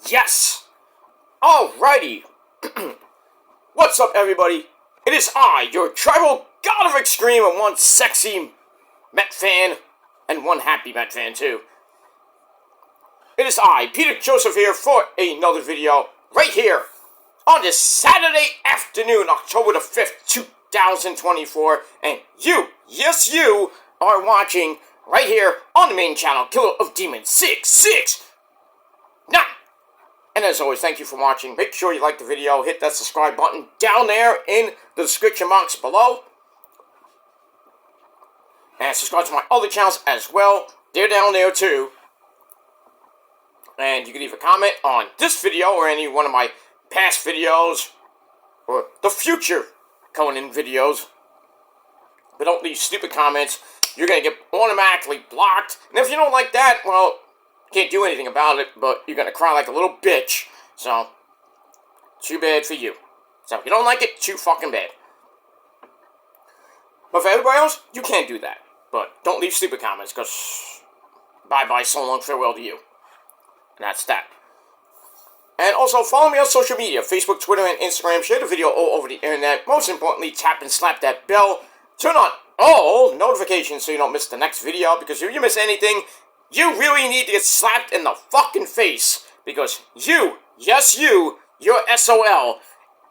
Yes! Alrighty! What's up, everybody? It is I, your tribal god of extreme, and one sexy Met fan, and one happy Met fan, too. It is I, Peter Joseph, here for another video, right here, on this Saturday afternoon, October the 5th, 2024, and you, yes you, are watching right here on the main channel, Killer of Demons 669. And as always, thank you for watching. Make sure you like the video, hit that subscribe button down there in the description box below. And subscribe to my other channels as well. They're down there too. And you can leave a comment on this video or any one of my past videos or the future coming videos. But don't leave stupid comments. You're going to get automatically blocked. And if you don't like that, well, can't do anything about it, but you're going to cry like a little bitch. So, too bad for you. So, if you don't like it, too fucking bad. But for everybody else, you can't do that. But don't leave stupid comments, because bye-bye, so long, farewell to you. And that's that. And also, follow me on social media, Facebook, Twitter, and Instagram. Share the video all over the internet. Most importantly, tap and slap that bell. Turn on all notifications so you don't miss the next video, because if you miss anything, you really need to get slapped in the fucking face. Because you, yes you, you're SOL.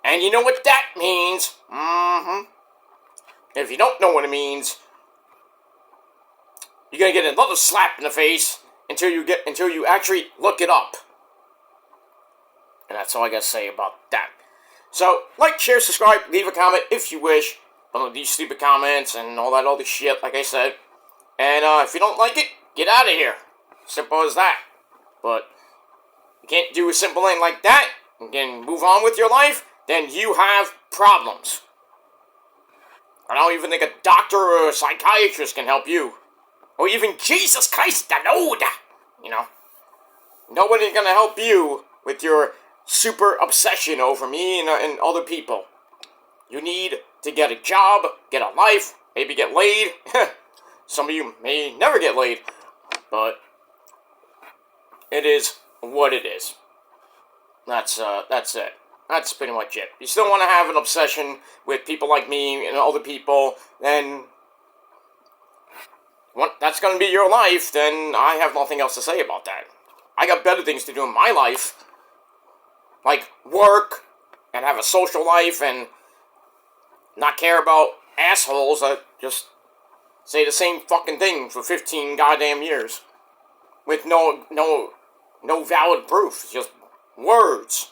And you know what that means. If you don't know what it means, you're gonna get another slap in the face until you actually look it up. And that's all I gotta say about that. So, like, share, subscribe, leave a comment if you wish. Don't leave stupid comments and all that other shit, like I said. And if you don't like it, get out of here. Simple as that. But you can't do a simple thing like that and then move on with your life, then you have problems. I don't even think a doctor or a psychiatrist can help you. Or even Jesus Christ the Lord. You know. Nobody's gonna help you with your super obsession over me and other people. You need to get a job, get a life, maybe get laid. Some of you may never get laid. But it is what it is. That's it. That's pretty much it. You still want to have an obsession with people like me and other people, then that's going to be your life, then I have nothing else to say about that. I got better things to do in my life, like work, and have a social life, and not care about assholes that just say the same fucking thing for 15 goddamn years. With no valid proof. It's just words.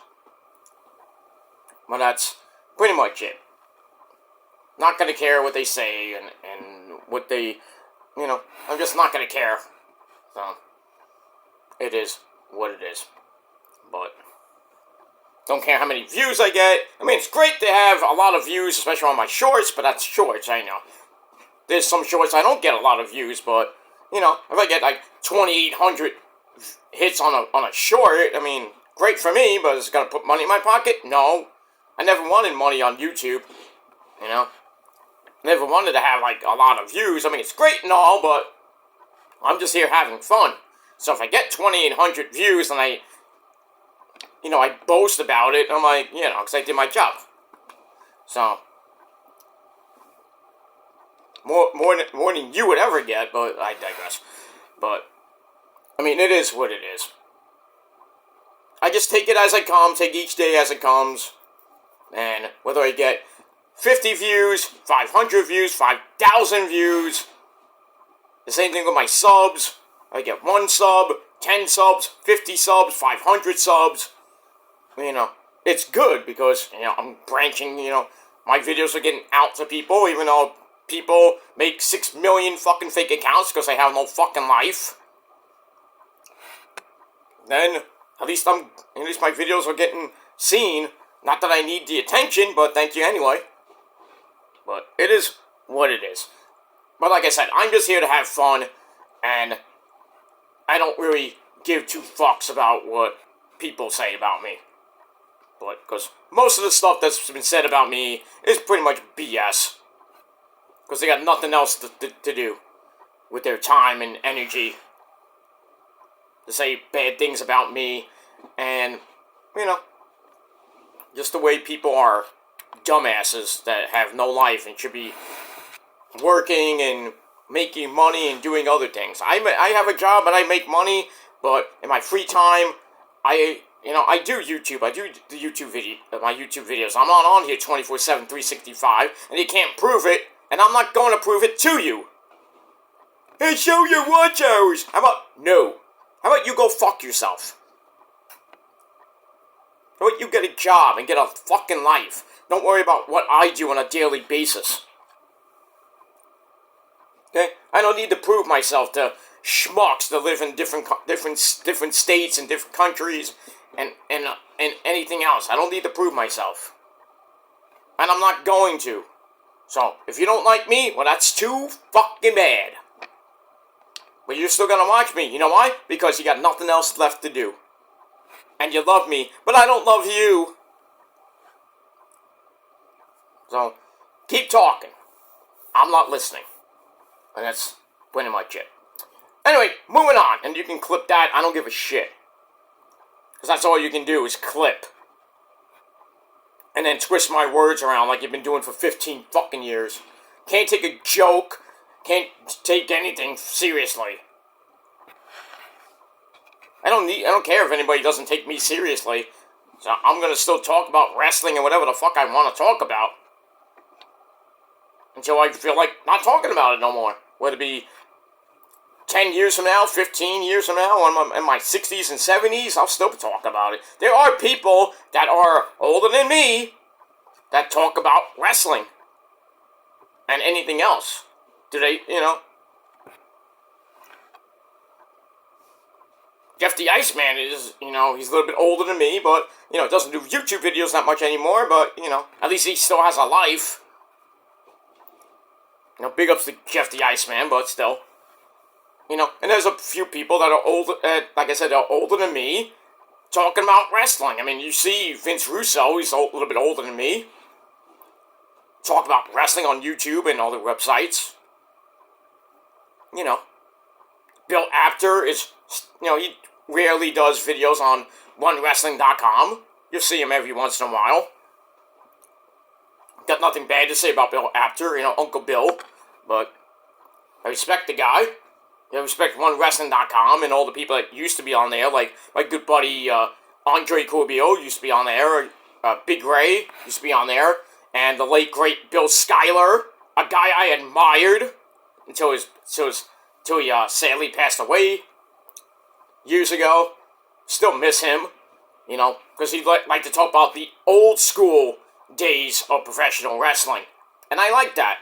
But that's pretty much it. Not gonna care what they say and what they, I'm just not gonna care. So, it is what it is. But, don't care how many views I get. I mean, it's great to have a lot of views, especially on my shorts, but that's shorts, I know. There's some shorts I don't get a lot of views, but, if I get like 2,800 hits on a short, I mean, great for me, but is it gonna put money in my pocket? No. I never wanted money on YouTube, Never wanted to have, like, a lot of views. I mean, it's great and all, but I'm just here having fun. So if I get 2,800 views and I boast about it, I'm like, because I did my job. So, more than you would ever get, but I digress. But, I mean, it is what it is. I just take it as I come, take each day as it comes, and whether I get 50 views, 500 views, 5,000 views, the same thing with my subs. I get 1 sub, 10 subs, 50 subs, 500 subs. It's good because, I'm branching, my videos are getting out to people, even though people make 6 million fucking fake accounts because they have no fucking life. Then, at least my videos are getting seen. Not that I need the attention, but thank you anyway. But it is what it is. But like I said, I'm just here to have fun, and I don't really give 2 fucks about what people say about me. But, because most of the stuff that's been said about me is pretty much BS. Because they got nothing else to do with their time and energy to say bad things about me And, you know, just the way people are dumbasses that have no life and should be working and making money and doing other things. I have a job and I make money, but in my free time, I do YouTube. I do the my YouTube videos. I'm not on here 24/7, 365, and you can't prove it, and I'm not going to prove it to you. Hey, show your watch hours. How about you go fuck yourself? How about you get a job and get a fucking life? Don't worry about what I do on a daily basis. Okay? I don't need to prove myself to schmucks that live in different states and different countries and anything else. I don't need to prove myself. And I'm not going to. So, if you don't like me, well, that's too fucking bad. But you're still gonna watch me. You know why? Because you got nothing else left to do. And you love me, but I don't love you. So, keep talking. I'm not listening. And that's pretty much it. Anyway, moving on. And you can clip that. I don't give a shit. Because that's all you can do is clip. And then twist my words around like you've been doing for 15 fucking years. Can't take a joke. Can't take anything seriously. I don't care if anybody doesn't take me seriously. So I'm gonna still talk about wrestling and whatever the fuck I want to talk about. Until I feel like not talking about it no more. Whether it be 10 years from now, 15 years from now, in my 60s and 70s, I'll still talk about it. There are people that are older than me that talk about wrestling. And anything else. Do they, Jeff the Iceman is, he's a little bit older than me, but, doesn't do YouTube videos that much anymore, but, at least he still has a life. Big ups to Jeff the Iceman, but still. And there's a few people that are older, like I said, they're older than me, talking about wrestling. I mean, you see Vince Russo, he's a little bit older than me, talk about wrestling on YouTube and other websites. Bill Apter is, he rarely does videos on OneWrestling.com. You'll see him every once in a while. Got nothing bad to say about Bill Apter, Uncle Bill, but I respect the guy. I respect OneWrestling.com and all the people that used to be on there, like my good buddy Andre Corbio used to be on there, Big Ray used to be on there, and the late great Bill Schuyler, a guy I admired until he sadly passed away years ago. Still miss him, because he'd like to talk about the old school days of professional wrestling. And I like that.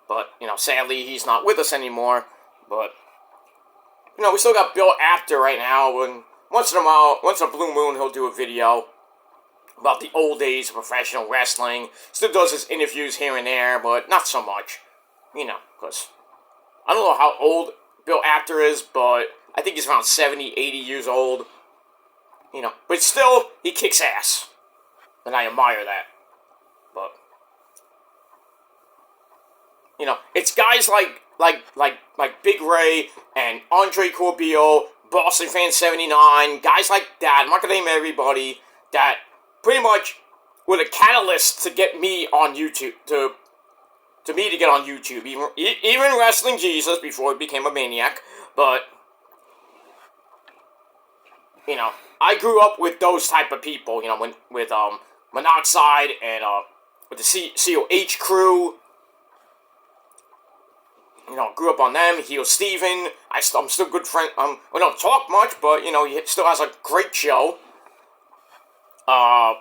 But, sadly he's not with us anymore. But, we still got Bill Apter right now, and once in a while, once in a blue moon, he'll do a video about the old days of professional wrestling. Still does his interviews here and there, but not so much. Because I don't know how old Bill Apter is, but I think he's around 70, 80 years old. But still, he kicks ass. And I admire that. But, it's guys like Big Ray and Andre Corbio, Boston Fan 79, guys like that, I'm not going to name everybody, that pretty much were the catalyst to get me on YouTube, to me to get on YouTube, even Wrestling Jesus before he became a maniac, but, I grew up with those type of people, with Monoxide and, with the COH crew, grew up on them. Heel Steven, I'm still good friend. We don't talk much, but he still has a great show.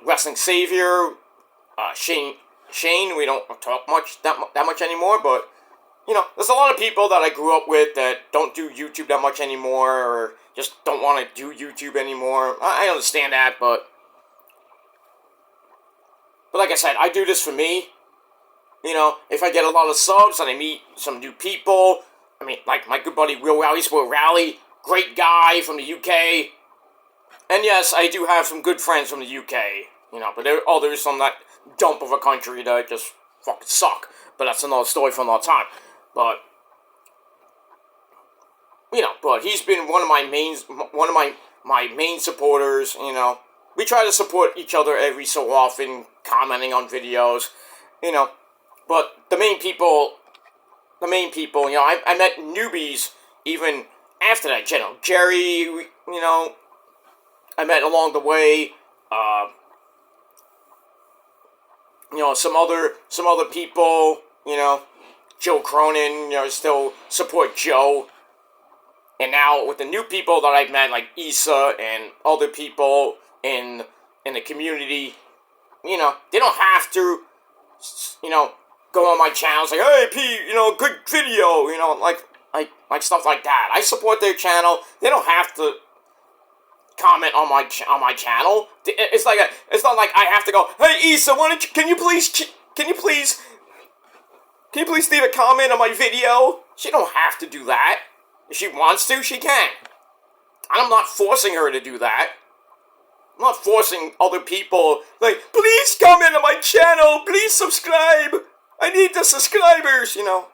Wrestling Savior, Shane. We don't talk much that much anymore, but there's a lot of people that I grew up with that don't do YouTube that much anymore, or just don't want to do YouTube anymore. I understand that, but like I said, I do this for me. If I get a lot of subs and I meet some new people, like my good buddy Will Rally Sport Rally, great guy from the UK. And yes, I do have some good friends from the UK, but there's some that dump of a country that just fucking suck. But that's another story for another time. But, but he's been one of my my main supporters, you know. We try to support each other every so often, commenting on videos, you know. But the main people, you know, I met newbies even after that, you know. Jerry, you know, I met along the way. You know, some other people, you know, Joe Cronin, you know, still support Joe. And now with the new people that I've met, like Issa and other people in the community, you know, they don't have to, you know, go on my channel and say, hey, Pete, you know, good video, you know, like stuff like that. I support their channel. They don't have to comment on my channel. It's not like I have to go, hey, Issa, can you please leave a comment on my video? She don't have to do that. If she wants to, she can. I'm not forcing her to do that. I'm not forcing other people, like, please comment on my channel, please subscribe. I need the subscribers, you know.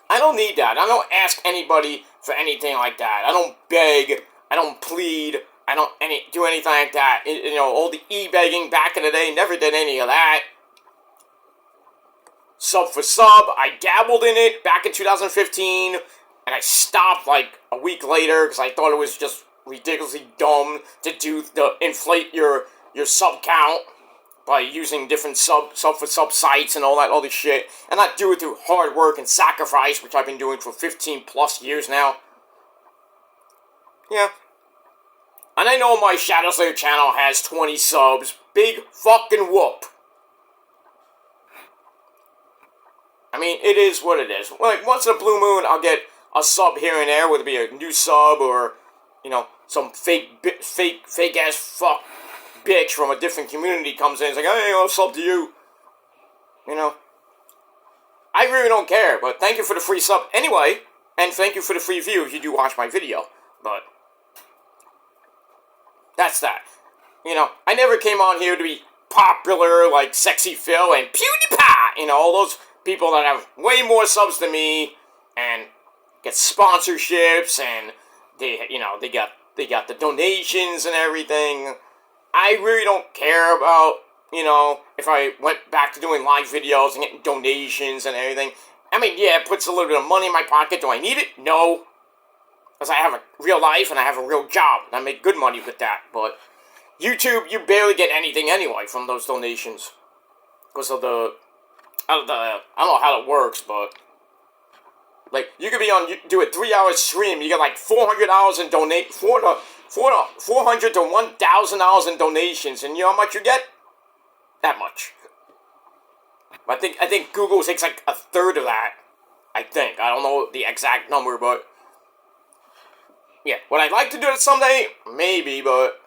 I don't need that. I don't ask anybody for anything like that. I don't beg. I don't plead. I don't do anything like that. You know, all the e-begging back in the day, never did any of that. Sub for sub, I dabbled in it back in 2015, and I stopped like a week later because I thought it was just ridiculously dumb to inflate your sub count by using different sub for sub sites and all this shit, and not do it through hard work and sacrifice, which I've been doing for 15 plus years now. Yeah. And I know my Shadow Slayer channel has 20 subs. Big fucking whoop. I mean, it is what it is. Like, once in a blue moon, I'll get a sub here and there, whether it be a new sub or, you know, some fake-ass fuck bitch from a different community comes in and is like, hey, I'll sub to you. You know? I really don't care, but thank you for the free sub anyway, and thank you for the free view if you do watch my video. But that's that. You know, I never came on here to be popular like Sexy Phil and PewDiePie. You know, all those people that have way more subs than me and get sponsorships and they got the donations and everything. I really don't care about, you know, if I went back to doing live videos and getting donations and everything. I mean, yeah, it puts a little bit of money in my pocket. Do I need it? No. Because I have a real life and I have a real job. And I make good money with that. But YouTube, you barely get anything anyway from those donations. Because of I don't know how it works, but like, you could do a 3-hour stream, you get like $400 in $400 to $1,000 in donations, and you know how much you get? That much. I think Google takes like a third of that. I think. I don't know the exact number, but yeah. Would I like to do it someday? Maybe, but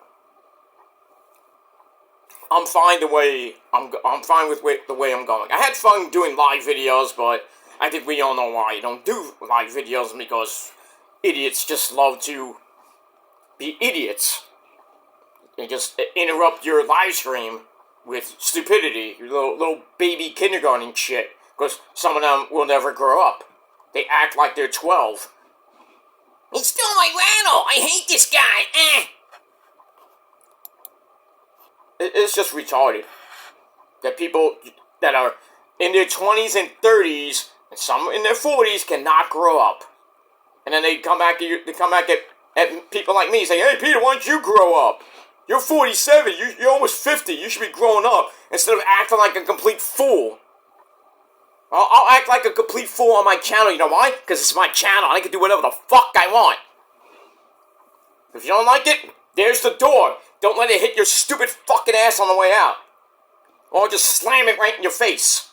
I'm fine the way I'm fine with the way I'm going. I had fun doing live videos, but I think we all know why you don't do live videos, because idiots just love to be idiots. They just interrupt your live stream with stupidity, your little baby kindergarten shit, because some of them will never grow up. They act like they're 12. He stole my rattle! I hate this guy! It's just retarded that people that are in their 20s and 30s, and some in their 40s, cannot grow up. And then they come back at people like me saying, hey, Peter, why don't you grow up? You're 47, you're almost 50, you should be growing up, instead of acting like a complete fool. I'll act like a complete fool on my channel, you know why? Because it's my channel, I can do whatever the fuck I want. If you don't like it, there's the door. Don't let it hit your stupid fucking ass on the way out. Or I'll just slam it right in your face.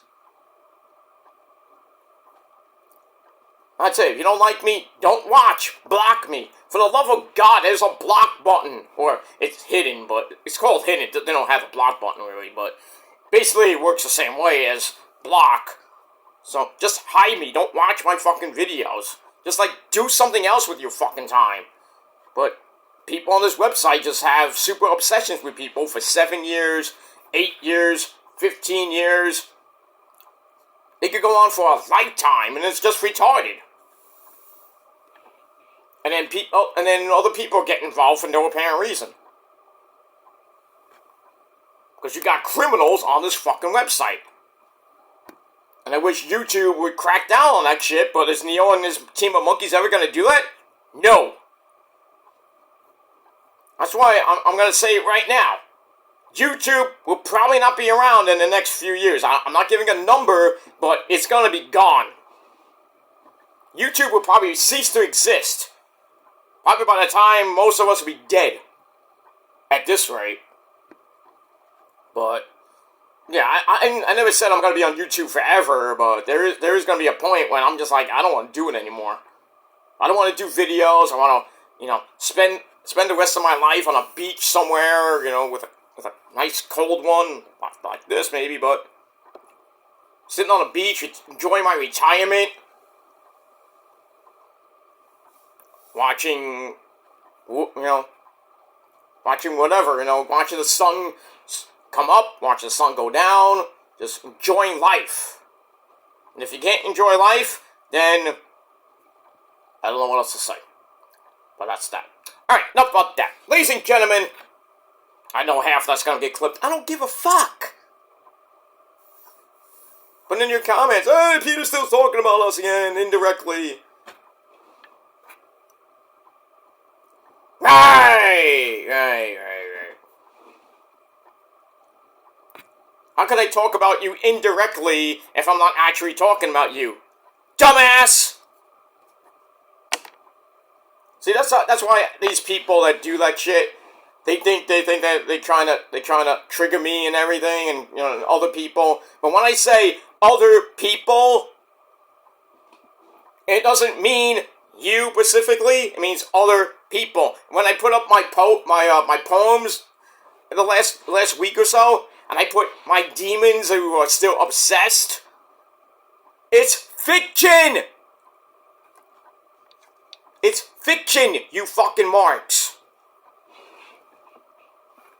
I'd say, if you don't like me, don't watch. Block me. For the love of God, there's a block button. Or, it's hidden, but it's called hidden. They don't have a block button, really, but basically it works the same way as block. So, just hide me. Don't watch my fucking videos. Just, like, do something else with your fucking time. But people on this website just have super obsessions with people for 7 years, 8 years, 15 years. It could go on for a lifetime, and it's just retarded. and then other people get involved for no apparent reason. Because you got criminals on this fucking website. And I wish YouTube would crack down on that shit, but is Neo and his team of monkeys ever gonna do that? No. That's why I'm gonna say it right now. YouTube will probably not be around in the next few years. I'm not giving a number, but it's gonna be gone. YouTube will probably cease to exist. Probably by the time most of us will be dead. At this rate. But, yeah, I never said I'm going to be on YouTube forever, but there is going to be a point when I'm just like, I don't want to do it anymore. I don't want to do videos. I want to, spend the rest of my life on a beach somewhere, with a nice cold one, like this maybe, but sitting on a beach, enjoying my retirement, watching whatever, watching the sun come up, watching the sun go down, just enjoying life. And if you can't enjoy life, then I don't know what else to say. But that's that. Alright, enough about that. Ladies and gentlemen, I know half that's gonna get clipped. I don't give a fuck. But in your comments, hey, Peter's still talking about us again, indirectly. Right. How can I talk about you indirectly if I'm not actually talking about you? Dumbass! See, that's why these people that do that shit, they think that they're trying to trigger me and everything, and other people. But when I say other people, it doesn't mean you specifically. It means other people. When I put up my poems in the last week or so, and I put my demons who are still obsessed, it's fiction. It's fiction, you fucking marks.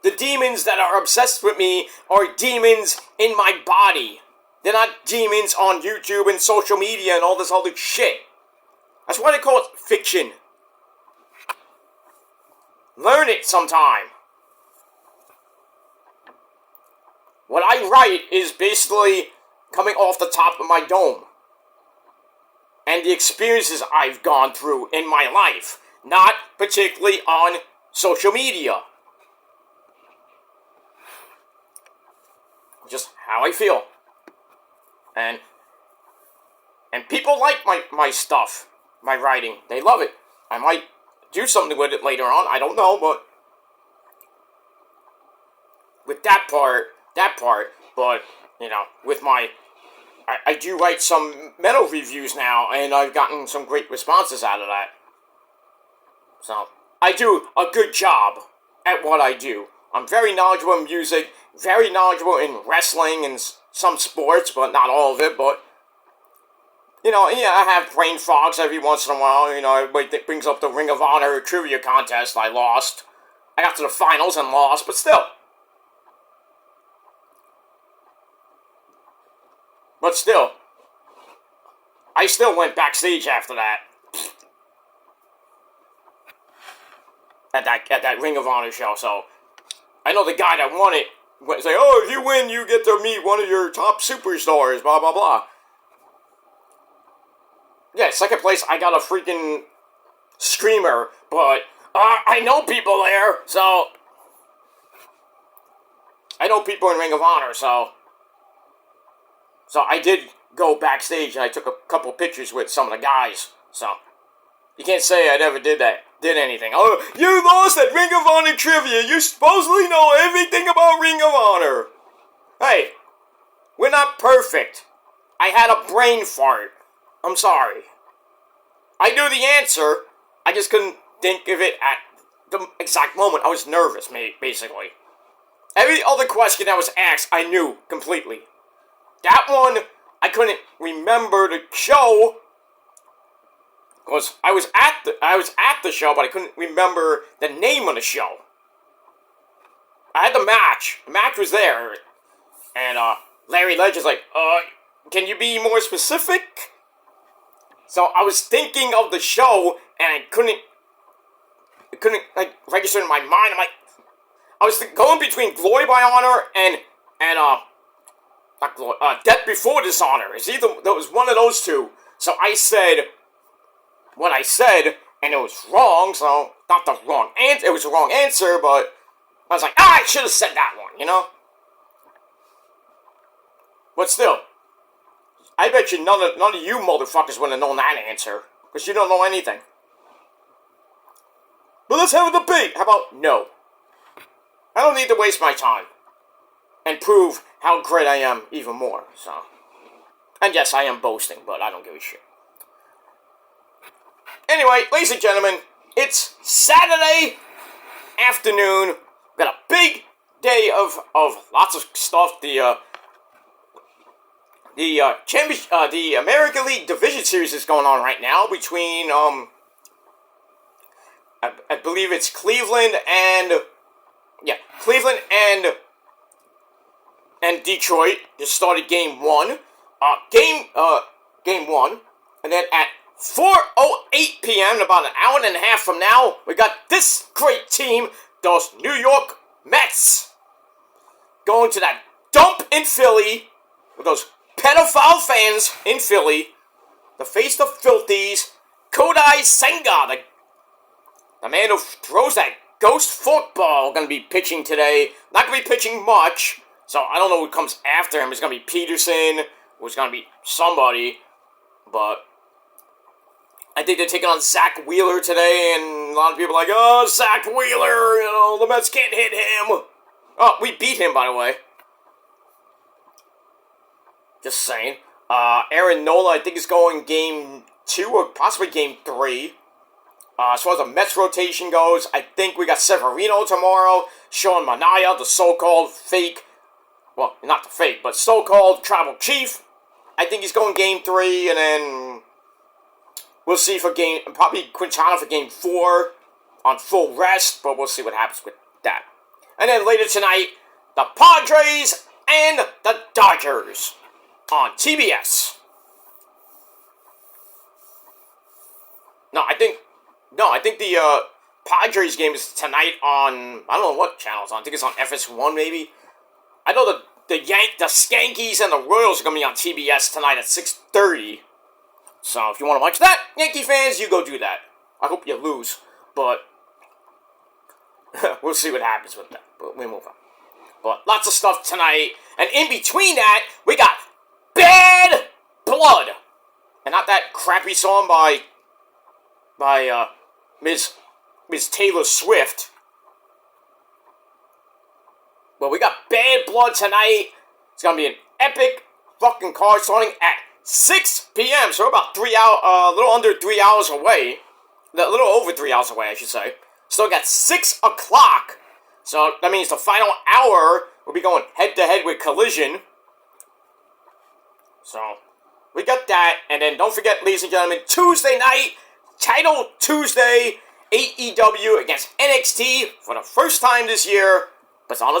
The demons that are obsessed with me are demons in my body. They're not demons on YouTube and social media and all this other shit. That's why they call it fiction. Learn it sometime. What I write is basically coming off the top of my dome. And the experiences I've gone through in my life. Not particularly on social media. Just how I feel. And people like my stuff, my writing. They love it. I might do something with it later on. I don't know, but with that part, but, with I do write some metal reviews now, and I've gotten some great responses out of that. So, I do a good job at what I do. I'm very knowledgeable in music, very knowledgeable in wrestling and some sports, but not all of it, but, I have brain fogs every once in a while. Everybody brings up the Ring of Honor trivia contest. I lost. I got to the finals and lost, but still. But still, I still went backstage after that. At that Ring of Honor show, so I know the guy that won it would say, oh, if you win, you get to meet one of your top superstars, blah, blah, blah. Yeah, second place, I got a freaking screamer, but I know people there, so I know people in Ring of Honor, so I did go backstage and I took a couple pictures with some of the guys. So you can't say I never did anything. Oh, you lost at Ring of Honor trivia. You supposedly know everything about Ring of Honor. Hey, we're not perfect. I had a brain fart. I'm sorry. I knew the answer. I just couldn't think of it at the exact moment. I was nervous, basically. Every other question that was asked, I knew completely. That one, I couldn't remember the show, because I was at the show, but I couldn't remember the name of the show. I had the match. The match was there, and Larry Ledger's like, can you be more specific? So I was thinking of the show, and I couldn't couldn't like register in my mind. I'm like, I was going between Glory by Honor and not Glory, Death Before Dishonor. It's either there was one of those two. So I said what I said, and it was wrong. So not the wrong answer. It was the wrong answer, but I was like, I should have said that one, you know. But still, I bet you none of you motherfuckers would have known that answer because you don't know anything. But let's have a debate. How about no? I don't need to waste my time and prove how great I am even more. So, and yes, I am boasting, but I don't give a shit. Anyway, ladies and gentlemen, it's Saturday afternoon. We've got a big day of lots of stuff. The American League Division Series is going on right now between I believe it's Cleveland and Detroit. Just started game one. Game one, and then at 4:08 p.m., about an hour and a half from now, we got this great team, those New York Mets, going to that dump in Philly with those pedophile fans in Philly to face the Filthies. Kodai Senga, the man who throws that ghost football, going to be pitching today. Not going to be pitching much, so I don't know who comes after him. It's going to be Peterson, or it's going to be somebody, but I think they're taking on Zach Wheeler today, and a lot of people are like, oh, Zach Wheeler, you know, the Mets can't hit him. Oh, we beat him, by the way. Just saying. Aaron Nola, I think, is going game 2 or possibly game 3. As far as the Mets rotation goes, I think we got Severino tomorrow. Sean Manaea, the so-called fake, well, not the fake, but so-called tribal chief. I think he's going game 3, and then we'll see for probably Quintana for game 4 on full rest, but we'll see what happens with that. And then later tonight, the Padres and the Dodgers on TBS. I think the Padres game is tonight on, I don't know what channel it's on. I think it's on FS1 maybe. I know the Skankies and the Royals are going to be on TBS tonight at 6:30. So if you want to watch that, Yankee fans, you go do that. I hope you lose, but we'll see what happens with that. But we move on. But lots of stuff tonight. And in between that, we got Bad Blood. And not that crappy song by Miss Taylor Swift. Well, we got Bad Blood tonight. It's going to be an epic fucking card starting at 6 p.m. So we're about 3 hours, a little under 3 hours away. A little over 3 hours away, I should say. Still got 6 o'clock. So that means the final hour will be going head-to-head with Collision. So we got that. And then don't forget, ladies and gentlemen, Tuesday night, Title Tuesday, AEW against NXT for the first time this year. But it's on a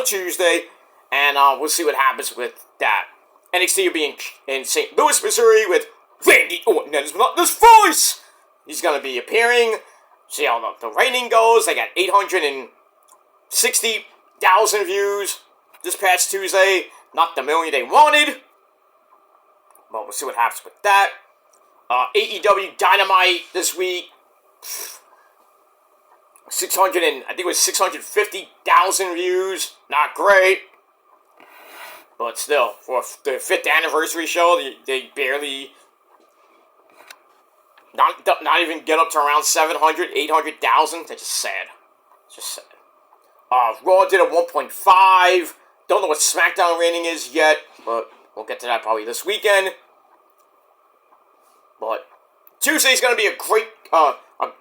Tuesday. And we'll see what happens with that. NXT will be in St. Louis, Missouri with Randy Orton and his voice. He's going to be appearing. See how the rating goes. They got 860,000 views this past Tuesday. Not the million they wanted. But we'll see what happens with that. AEW Dynamite this week. 650,000 views. Not great. But still, for the 5th anniversary show, they barely, not even get up to around 700, 800,000. That's just sad. It's just sad. Raw did a 1.5. Don't know what Smackdown rating is yet, but we'll get to that probably this weekend. But Tuesday's going to be a great, a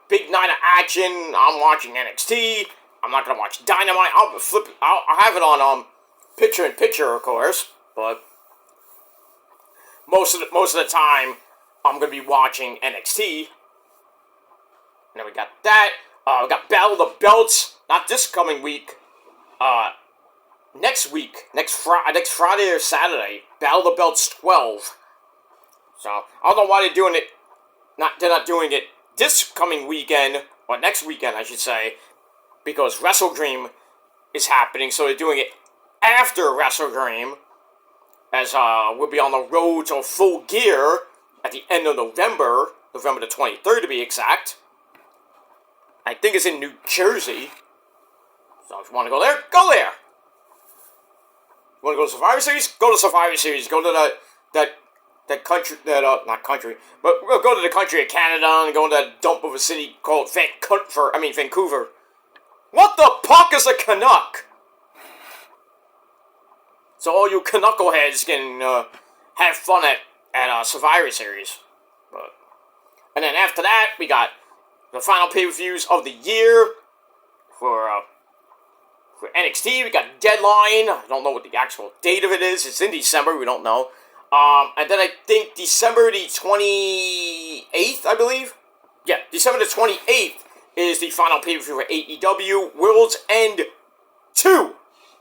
big night of action. I'm watching NXT. I'm not going to watch Dynamite. I'll have it on, picture-in-picture, of course, but most of the time, I'm going to be watching NXT. And then we got that. We got Battle of the Belts, not this coming week. Next week, next Friday or Saturday, Battle of the Belts 12. So I don't know why they're doing it. They're not doing it this coming weekend or next weekend, I should say, because Wrestle Dream is happening, so they're doing it after Wrestle Dream, as we'll be on the road to Full Gear at the end of November the 23rd to be exact. I think it's in New Jersey, so if you want to go there, go there. You want to go to Survivor Series? Go to Survivor Series. Go to that country, not country, but we'll go to the country of Canada and go to that dump of a city called Vancouver. What the fuck is a Canuck? So all you Canuckle heads can have fun at Survivor Series. And then after that, we got the final pay-per-views of the year for NXT. We got Deadline. I don't know what the actual date of it is. It's in December. We don't know. And then I think December the 28th, I believe. Yeah, December the 28th is the final pay-per-view for AEW World's End 2.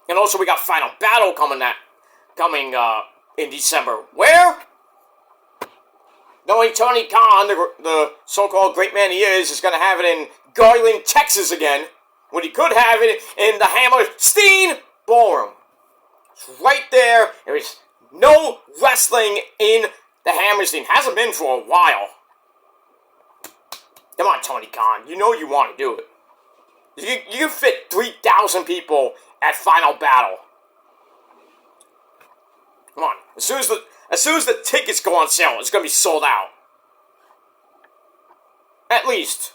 And also we got Final Battle coming in December. Where? Knowing Tony Khan, the so-called great man he is going to have it in Garland, Texas again, when he could have it in the Hammerstein Ballroom. It's right there. There is no wrestling in the Hammerstein. Hasn't been for a while. Come on, Tony Khan. You know you want to do it. You can fit 3,000 people at Final Battle. Come on. As soon as the tickets go on sale, it's going to be sold out. At least.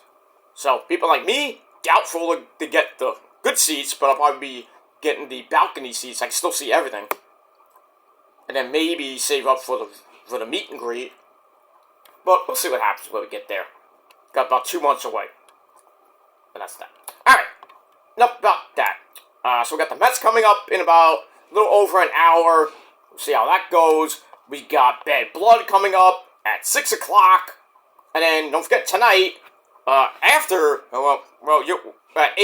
So, people like me, doubtful to get the good seats, but I'll probably be getting the balcony seats. I can still see everything. And then maybe save up for the meet and greet. But we'll see what happens when we get there. Got about 2 months away. And that's that. Alright. Enough about that. So we got the Mets coming up in about a little over an hour. We'll see how that goes. We got Bad Blood coming up at 6 o'clock. And then, don't forget, tonight, at 8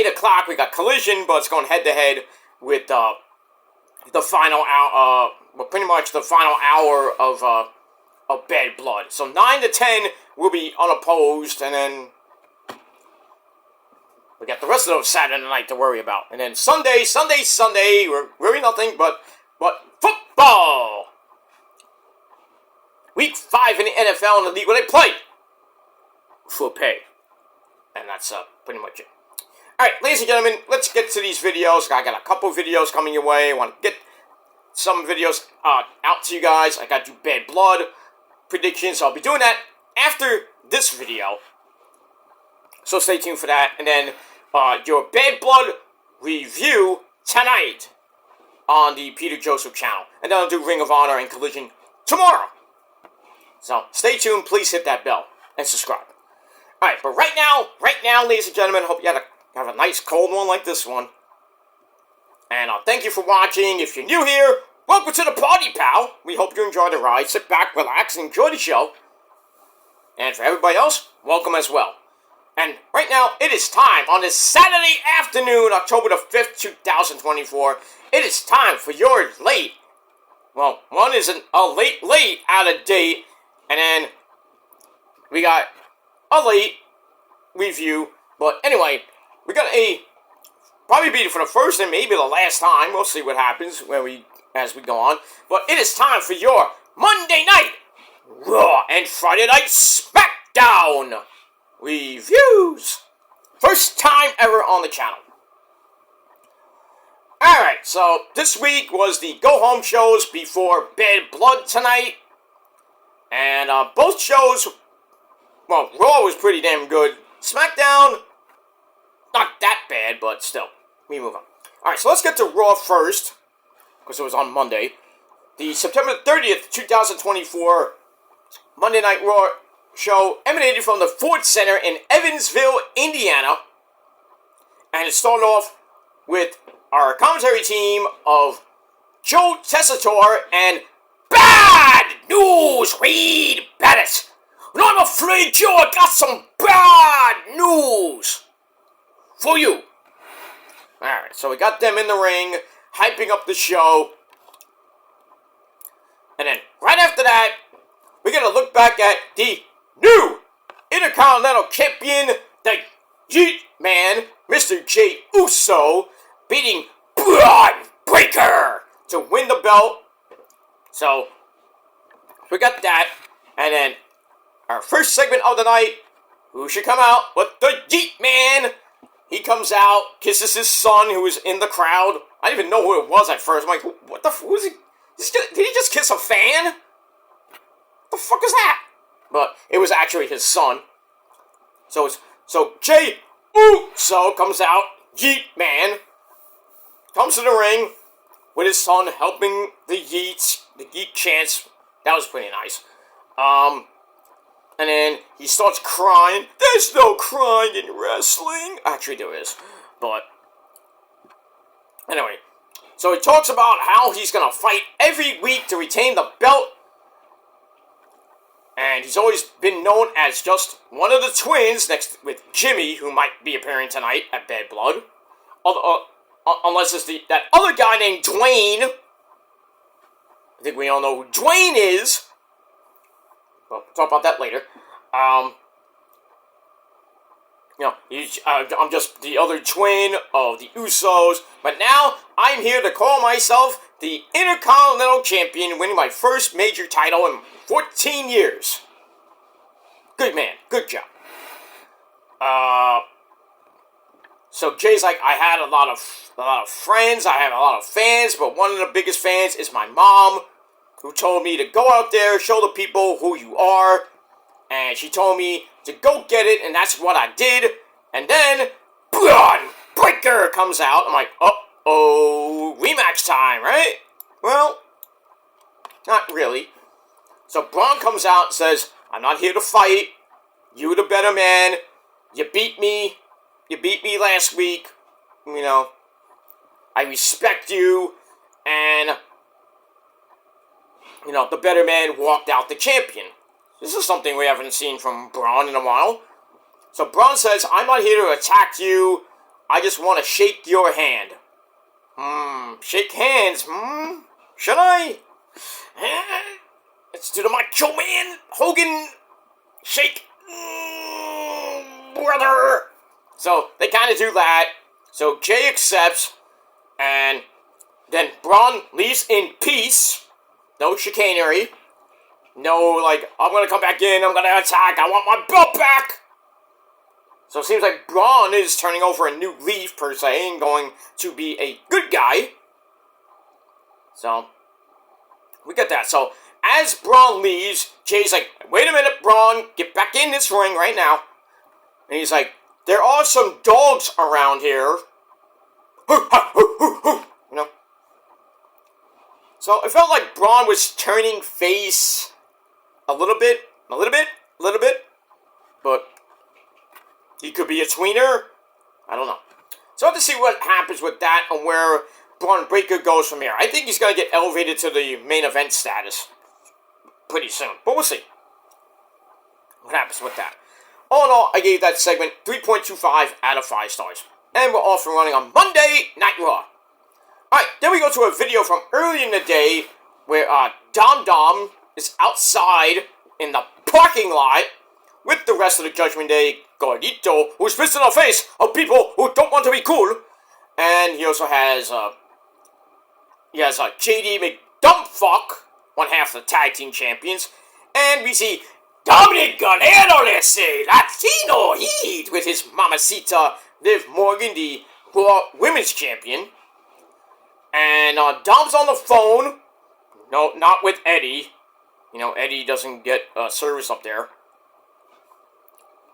o'clock, we got Collision, but it's going head-to-head with the final hour, pretty much the final hour of Bad Blood. So 9 to 10 will be unopposed, and then we got the rest of those Saturday night to worry about. And then Sunday, we're really nothing but football. Week 5 in the NFL in the league where they play for pay. And that's pretty much it. Alright, ladies and gentlemen, let's get to these videos. I got a couple videos coming your way. I want to get some videos out to you guys. I got to do Bad Blood predictions. So I'll be doing that after this video. So stay tuned for that. And then your Bad Blood review tonight on the Peter Joseph channel. And then I'll do Ring of Honor and Collision tomorrow. So stay tuned. Please hit that bell and subscribe. Alright, but right now, ladies and gentlemen, hope you have a nice cold one like this one. And thank you for watching. If you're new here, welcome to the party, pal. We hope you enjoy the ride. Sit back, relax, and enjoy the show. And for everybody else, welcome as well. And right now, it is time on this Saturday afternoon, October the 5th, 2024. It is time for your late. Well, one is a late out of date. And then we got a late review. But anyway, we got probably be for the first and maybe the last time. We'll see what happens as we go on. But it is time for your Monday night Raw and Friday night Smackdown reviews. First time ever on the channel. Alright, so this week was the go-home shows before Bad Blood tonight. And both shows, well, Raw was pretty damn good. SmackDown, not that bad, but still, we move on. Alright, so let's get to Raw first, because it was on Monday. The September 30th, 2024 Monday Night Raw show emanated from the Ford Center in Evansville, Indiana. And it started off with our commentary team of Joe Tessitore and Bad News Reed Bennett. And I'm afraid, Joe, I got some bad news for you. Alright, so we got them in the ring, hyping up the show. And then, right after that, we're going to look back at the new Intercontinental Champion, the Yeet Man, Mr. Jey Uso, beating Braun Breaker to win the belt. So, we got that. And then, our first segment of the night, who should come out but the Yeet Man? He comes out, kisses his son who was in the crowd. I didn't even know who it was at first. I'm like, what the who is he? Did he just kiss a fan? What the fuck is that? But it was actually his son. So Jey Uso comes out, Yeet Man, comes to the ring with his son helping the Yeet chants. That was pretty nice. And then he starts crying. There's no crying in wrestling. Actually, there is. But anyway, so he talks about how he's going to fight every week to retain the belt. And he's always been known as just one of the twins next with Jimmy, who might be appearing tonight at Bad Blood. Unless it's that other guy named Dwayne. I think we all know who Dwayne is. Well, we'll talk about that later. I'm just the other twin of the Usos, but now I'm here to call myself the Intercontinental Champion, winning my first major title in 14 years. Good man, good job. So Jay's like, I had a lot of friends, I have a lot of fans, but one of the biggest fans is my mom, who told me to go out there, show the people who you are, and she told me to go get it, and that's what I did, and then, Braun Breaker comes out. I'm like, uh-oh, rematch time, right? Well, not really. So Braun comes out and says, I'm not here to fight, you the better man, you beat me last week, I respect you, and the better man walked out the champion. This is something we haven't seen from Braun in a while. So Braun says, I'm not here to attack you. I just want to shake your hand. Shake hands. Should I? Let's do the Macho Man. Hogan. Shake. Brother. So they kind of do that. So Jay accepts. And then Braun leaves in peace. No chicanery. No, I'm going to come back in, I'm going to attack, I want my belt back! So it seems like Braun is turning over a new leaf, per se, and going to be a good guy. So, we get that. So, as Braun leaves, Jay's like, wait a minute, Braun, get back in this ring right now. And he's like, there are some dogs around here. So, it felt like Braun was turning face a little bit, but he could be a tweener. I don't know. So I have to see what happens with that and where Braun Breaker goes from here. I think he's going to get elevated to the main event status pretty soon, but we'll see what happens with that. All in all, I gave that segment 3.25 out of 5 stars. And we're off and running on Monday Night Raw. Alright, then we go to a video from early in the day where Dom is outside in the parking lot with the rest of the Judgment Day Gordito, who's pissed in the face of people who don't want to be cool. And he also has, JD McDumbfuck, one half of the tag team champions. And we see Dominic Guerrero, let's say, Latino Heat, with his mamacita, Liv Morgan, the Raw Women's Champion. And Dom's on the phone. No, not with Eddie. Eddie doesn't get service up there.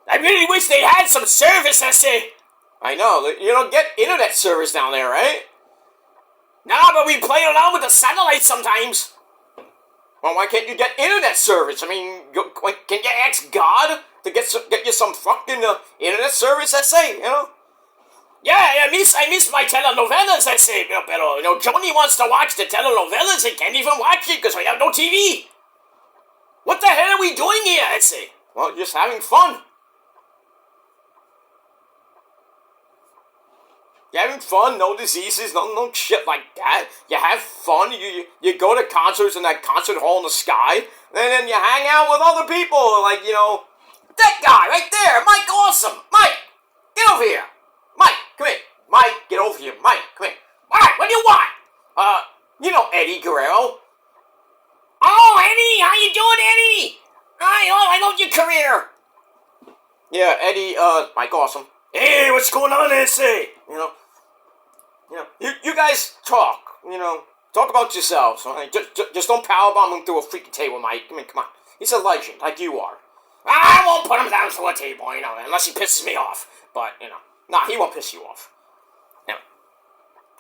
I really wish they had some service, I say. I know, you don't get internet service down there, right? Nah, but we play around with the satellite sometimes. Well, why can't you get internet service? I mean, can you ask God to get you some fucking internet service, I say, Yeah, I miss my telenovelas, I say, pero, Johnny wants to watch the telenovelas and can't even watch it because we have no TV. What the hell are we doing here, I say? Well, just having fun. You're having fun, no diseases, no shit like that. You have fun, you go to concerts in that concert hall in the sky, and then you hang out with other people, that guy right there, Mike Awesome. Mike, get over here. Mike, come here. Mike, get over here. Mike, come here. Alright, what do you want? You know Eddie Guerrero. Oh, Eddie, how you doing, Eddie? I love your career. Yeah, Eddie, Mike Awesome. Hey, what's going on, S.A.? You guys talk, talk about yourselves. Right? Just don't powerbomb him through a freaking table, Mike. I mean, come on. He's a legend, like you are. I won't put him down through a table, unless he pisses me off. But, nah, he won't piss you off.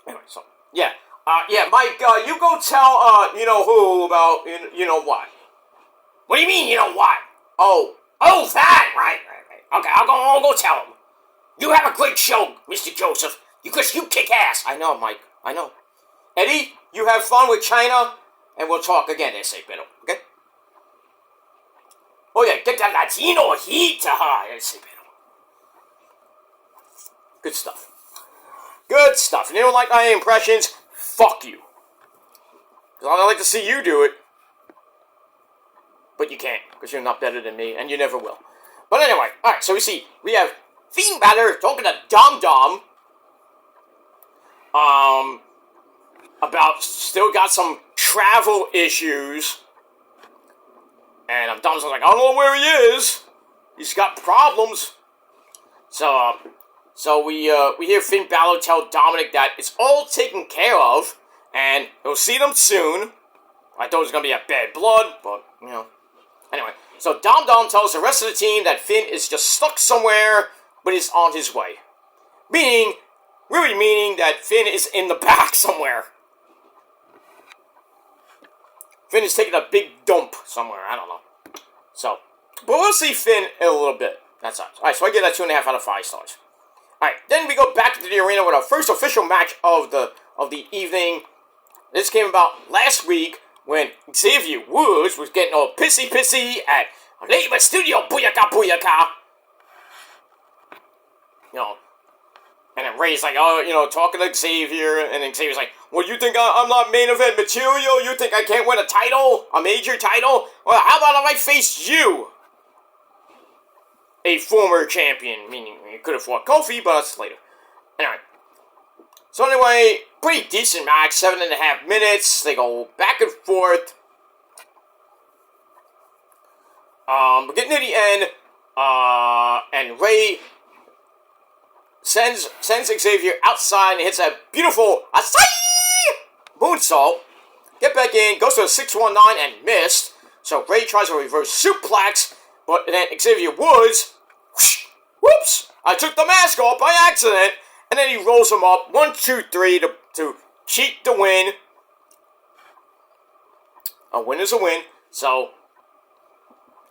Anyway, so, yeah. Yeah, Mike, you go tell, who about, you know what. What do you mean, you know what? Oh, that, right. Okay, I'll go tell him. You have a great show, Mr. Joseph. Because you kick ass. I know, Mike. I know. Eddie, you have fun with China, and we'll talk again, S.A. Beto, okay? Oh, yeah, get that Latino heat to her, S.A. Beto. Good stuff. Good stuff. And you don't like my impressions? Fuck you. Because I'd like to see you do it. But you can't, because you're not better than me, and you never will. But anyway, alright, so we have Finn Balor talking to Dom Dom. About still got some travel issues. And Dom's like, I don't know where he is. He's got problems. So we hear Finn Balor tell Dominic that it's all taken care of, and he'll see them soon. I thought it was gonna be a bad blood, but Anyway, so Dom tells the rest of the team that Finn is just stuck somewhere, but he's on his way. Meaning that Finn is in the back somewhere. Finn is taking a big dump somewhere, I don't know. So, but we'll see Finn in a little bit. That's us. Alright, so I give that 2.5 out of 5 stars. Alright, then we go back to the arena with our first official match of the evening. This came about last week when Xavier Woods was getting all pissy at Labor Studio, booyaka booyaka. And then Ray's like, talking to Xavier, and then Xavier's like, well, you think I'm not main event material? You think I can't win a title? A major title? Well, how about if I face you? A former champion, meaning you could have fought Kofi, but that's later. Anyway, pretty decent match, 7.5 minutes. They go back and forth. We're getting to the end, and Ray sends Xavier outside and hits a beautiful Asai moonsault. Get back in, goes to a 619 and missed. So Ray tries a reverse suplex, but then Xavier Woods, whoops, I took the mask off by accident, and then he rolls him up 1, 2, 3 to cheat the win. A win is a win. So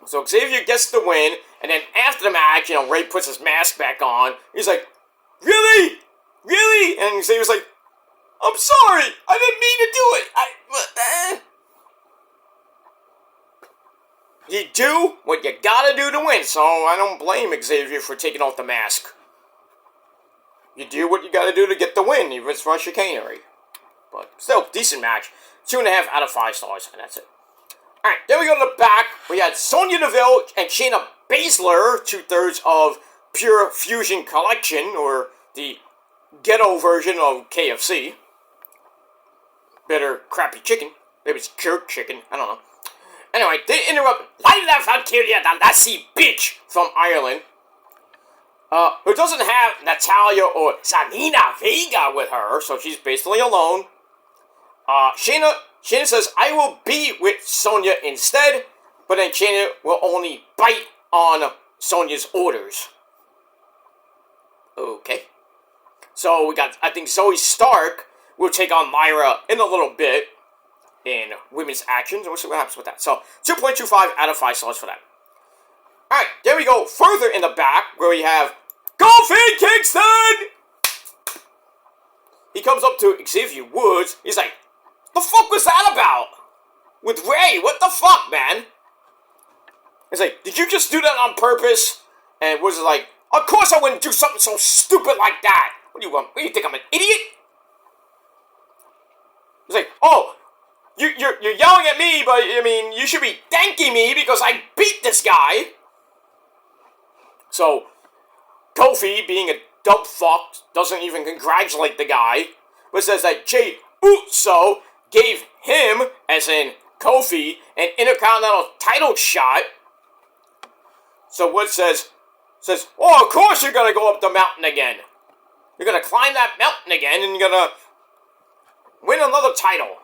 Xavier gets the win, and then after the match, Ray puts his mask back on. He's like, Really? And Xavier's like, I'm sorry. I didn't mean to do it. You do what you gotta do to win, so I don't blame Xavier for taking off the mask. You do what you gotta do to get the win, even if it's for chicanery. But still, decent match. 2.5 out of 5 stars, and that's it. Alright, then we go to the back. We had Sonya Deville and Shayna Baszler, 2/3 of Pure Fusion Collection, or the ghetto version of KFC. Better crappy chicken. Maybe it's jerk chicken. I don't know. Anyway, they interrupt Laila Valkyria, the lassie bitch from Ireland, who doesn't have Natalia or Zelina Vega with her, so she's basically alone. Shayna says, I will be with Sonya instead, but then Shayna will only bite on Sonya's orders. Okay. So we got, I think Zoe Stark will take on Lyra in a little bit in women's actions. We'll see what happens with that. So 2.25 out of 5 stars for that. Alright, there we go. Further in the back where we have Kofi Kingston! He comes up to Xavier Woods. He's like, the fuck was that about? With Ray, what the fuck, man? He's like, did you just do that on purpose? And Woods is like, of course I wouldn't do something so stupid like that. What do you want? What do you think, I'm an idiot? He's like, oh, you're yelling at me, but, I mean, you should be thanking me because I beat this guy. So, Kofi, being a dumb fuck doesn't even congratulate the guy, but says that Jey Uso gave him, as in Kofi, an Intercontinental title shot. So Woods says, oh, of course you're going to go up the mountain again. You're going to climb that mountain again, and you're going to win another title.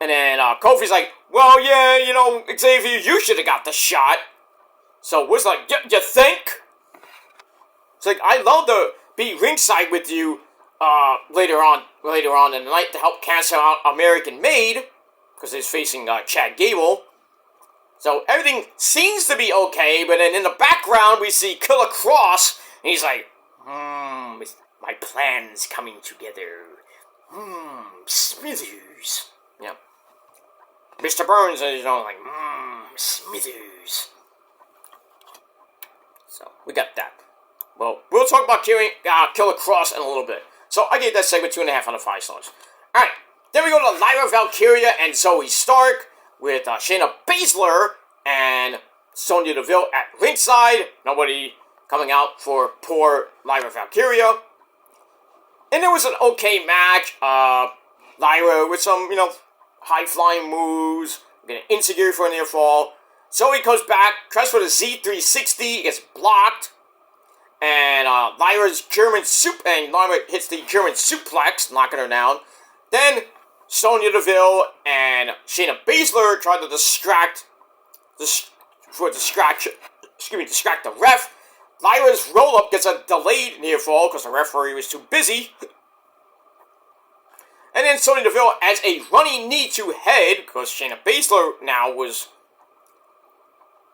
And then Kofi's like, well, yeah, you know, Xavier, you should have got the shot. So Woods like, you think? It's like, I'd love to be ringside with you later on in the night to help cancel out American Made, because he's facing Chad Gable. So everything seems to be okay, but then in the background we see Killer Cross, and he's like, my plan's coming together. Smithers. Yeah. Mr. Burns is, like, Smithers. So, we got that. Well, we'll talk about Killer Cross in a little bit. So, I gave that segment 2.5 out of 5 stars. Alright, then we go to Lyra Valkyria and Zoe Stark with Shayna Baszler and Sonya Deville at ringside. Nobody coming out for poor Lyra Valkyria. And there was an okay match. Lyra with some, high-flying moves. Getting insecure for a near fall. Zoe comes back, tries for the Z360, gets blocked. And Lyra hits the German suplex, knocking her down. Then Sonya Deville and Shayna Baszler try to distract the ref. Lyra's roll-up gets a delayed near fall because the referee was too busy. And then Sonya Deville adds a running knee to head because Shayna Baszler now was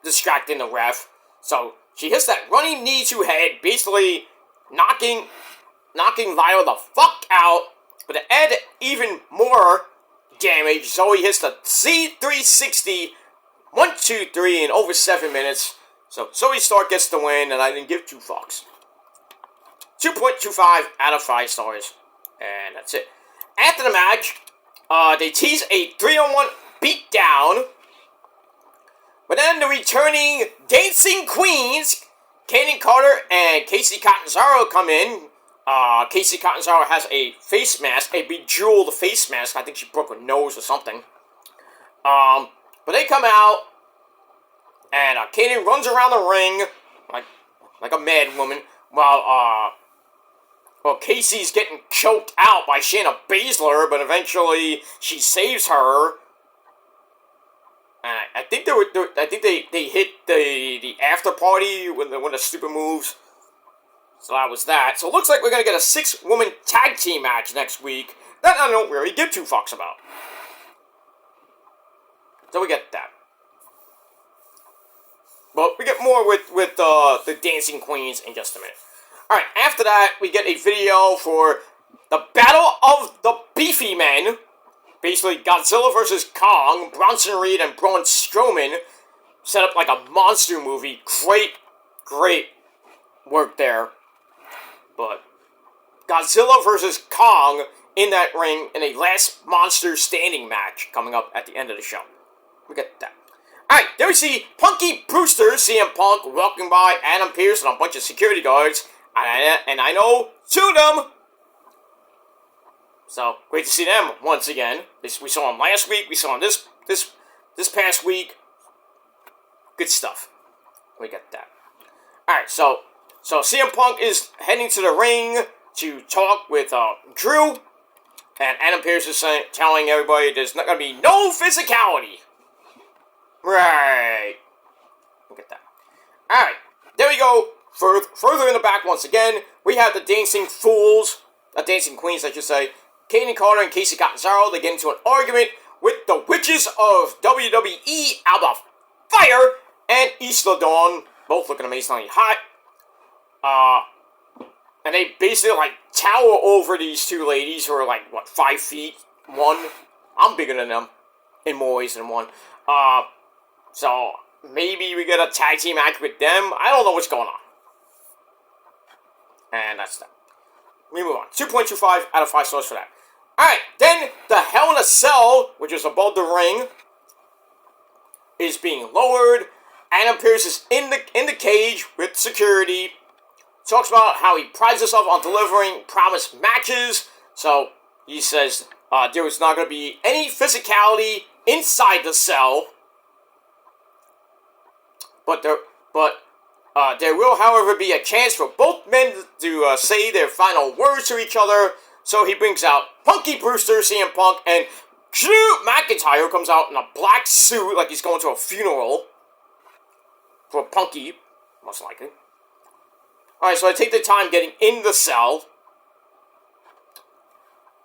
distracting the ref. So she hits that running knee to head, basically knocking Lyra the fuck out. But to add even more damage, Zoe hits the Z360, 1, 2, 3 in over 7 minutes. So Zoe Stark gets the win, and I didn't give 2 fucks. 2.25 out of 5 stars. And that's it. After the match, they tease a 3-on-1 beatdown. But then the returning Dancing Queens, Kaden Carter and Casey Catanzaro come in. Casey Catanzaro has a face mask, a bejeweled face mask. I think she broke her nose or something. But they come out, and Kaden runs around the ring like a mad woman, while Casey's getting choked out by Shayna Baszler, but eventually she saves her. And I think they hit the after party when the stupid moves. So that was that. So it looks like we're gonna get a 6-woman tag team match next week that I don't really give 2 fucks about. So we get that. But we get more with the Dancing Queens in just a minute. Alright, after that, we get a video for the Battle of the Beefy Men. Basically, Godzilla vs. Kong, Bronson Reed and Braun Strowman set up like a monster movie. Great work there. But Godzilla vs. Kong in that ring in a last monster standing match coming up at the end of the show. We get that. Alright, there we see Punky Brewster, CM Punk, walking by Adam Pearce and a bunch of security guards. And I know 2 of them. So, great to see them once again. We saw them last week. We saw them this past week. Good stuff. We got that. Alright, so CM Punk is heading to the ring to talk with Drew. And Adam Pearce is telling everybody there's not going to be no physicality. Right. Look at that. Alright, there we go. Further in the back once again, we have the Dancing Queens, I should say. Kaden Carter and Casey Catanzaro, they get into an argument with the Witches of WWE, Alba Fire, and Isla Dawn, both looking amazingly hot. And they basically, tower over these 2 ladies who are, 5 feet, 1. I'm bigger than them, in more ways than one. So, maybe we get a tag team match with them. I don't know what's going on. And that's that. We move on. 2.25 out of 5 stars for that. Alright, then the Hell in a Cell, which is above the ring, is being lowered. Adam Pearce is in the cage with security. talks about how he prides himself on delivering promised matches. So he says there was not going to be any physicality inside the cell, but there will, however, be a chance for both men to say their final words to each other. So he brings out Punky Brewster, CM Punk, and Drew McIntyre comes out in a black suit like he's going to a funeral for Punky, most likely. Alright, so I take the time getting in the cell.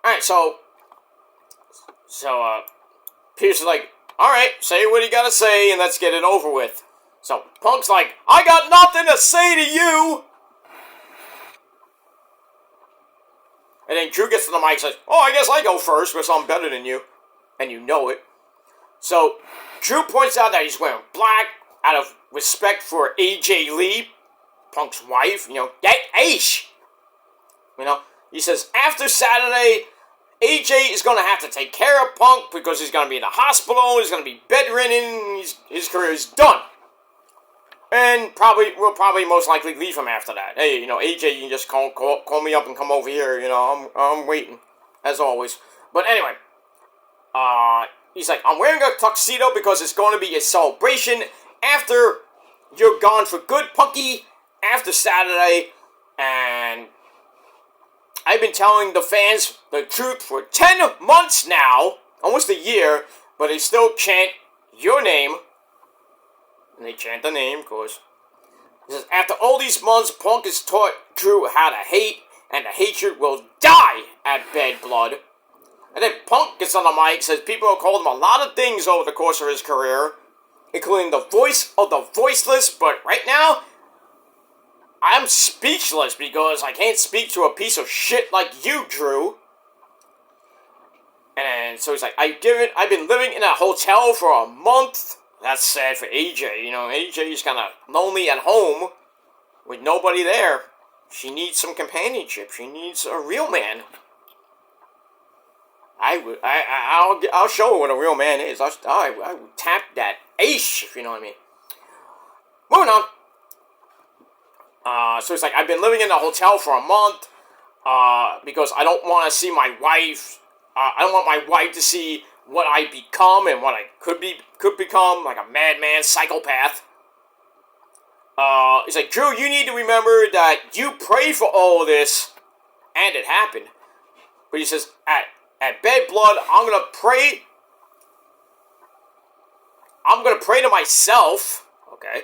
Alright, so Pierce is like, alright, say what you gotta say and let's get it over with. So Punk's like, I got nothing to say to you! And then Drew gets to the mic and says, oh, I guess I go first because I'm better than you. And you know it. So Drew points out that he's wearing black out of respect for AJ Lee, Punk's wife. You know, that Aish. You know, he says, after Saturday, AJ is going to have to take care of Punk because he's going to be in the hospital, he's going to be bedridden, his career is done. And we'll probably most likely leave him after that. Hey, you know, AJ, you can just call me up and come over here, you know, I'm waiting, as always. But anyway, he's like, I'm wearing a tuxedo because it's going to be a celebration after you're gone for good, Punky, after Saturday, and I've been telling the fans the truth for 10 months now, almost a year, but they still chant your name. And they chant the name, of course. He says, after all these months, Punk has taught Drew how to hate, and the hatred will die at Bad Blood. And then Punk gets on the mic, says people have called him a lot of things over the course of his career, including the voice of the voiceless, but right now, I'm speechless because I can't speak to a piece of shit like you, Drew. And so he's like, I've been living in a hotel for a month. That's sad for AJ. You know, AJ's kind of lonely at home with nobody there. She needs some companionship. She needs a real man. I'll show her what a real man is. I would tap that ace, if you know what I mean. Moving on. So it's like, I've been living in a hotel for a month because I don't want to see my wife. I don't want my wife to see what I become and what I could become, like a madman psychopath. He's like, Drew, you need to remember that you prayed for all of this, and it happened. But he says, at Bad Blood, I'm gonna pray to myself, okay,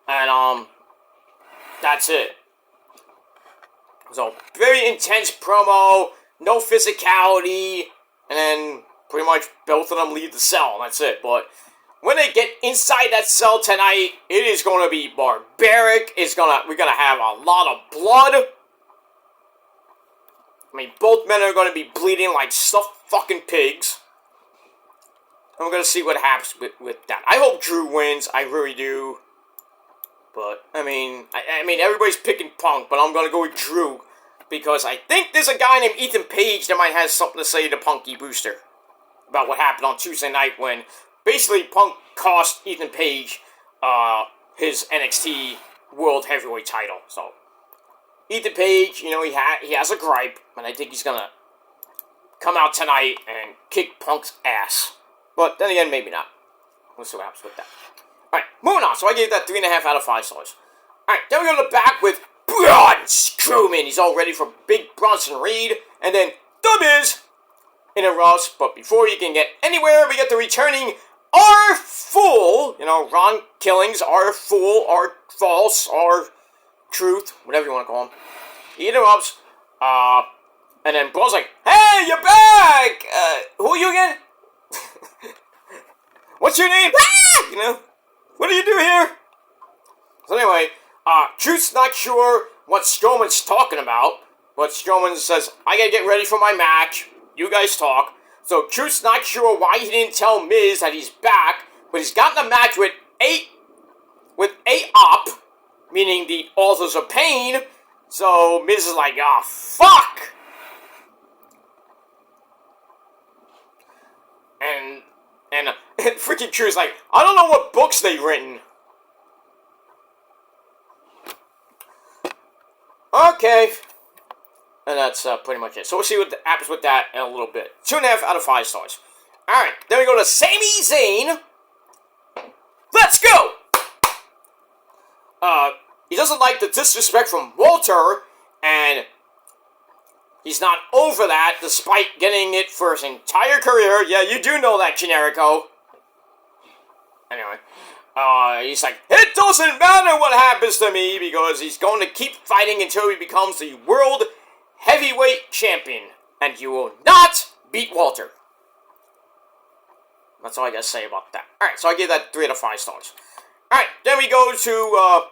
and that's it. So, very intense promo, no physicality, and then pretty much both of them leave the cell, that's it. But when they get inside that cell tonight, it is going to be barbaric. We're gonna have a lot of blood. I mean, both men are going to be bleeding like stuffed fucking pigs. And we're going to see what happens with that. I hope Drew wins, I really do. But, I mean, everybody's picking Punk, but I'm going to go with Drew. Because I think there's a guy named Ethan Page that might have something to say to Punky Brewster about what happened on Tuesday night when basically Punk cost Ethan Page his NXT World Heavyweight title. So, Ethan Page, you know, he has a gripe, and I think he's going to come out tonight and kick Punk's ass. But then again, maybe not. We'll see what happens with that. Alright, moving on. So I gave that 3.5 out of 5 stars. Alright, then we go to the back with Braun Strowman. He's all ready for Big Bronson Reed. And then The Miz interrupts. But before you can get anywhere, we get the returning R-Fool. You know, Ron Killings, R-Fool, R-False, R-Truth, whatever you want to call him. He interrupts. And then Braun's like, hey, you're back! Who are you again? What's your name? Ah! You know, what do you do here? So anyway, Truth's not sure what Strowman's talking about, but Strowman says, I gotta get ready for my match. You guys talk. So Truth's not sure why he didn't tell Miz that he's back, but he's gotten a match with A-Op, meaning the Authors of Pain. So Miz is like, ah, fuck! And freaking Truth's like, I don't know what books they've written. Okay. And that's pretty much it. So we'll see what happens with that in a little bit. 2.5 out of 5 stars. Alright, then we go to Sami Zayn. Let's go! He doesn't like the disrespect from Walter, and he's not over that, despite getting it for his entire career. Yeah, you do know that, Generico. Anyway, he's like, it doesn't matter what happens to me, because he's going to keep fighting until he becomes the World Heavyweight Champion, and you will not beat Walter. That's all I gotta say about that. Alright, so I give that 3 out of 5 stars. Alright, then we go to,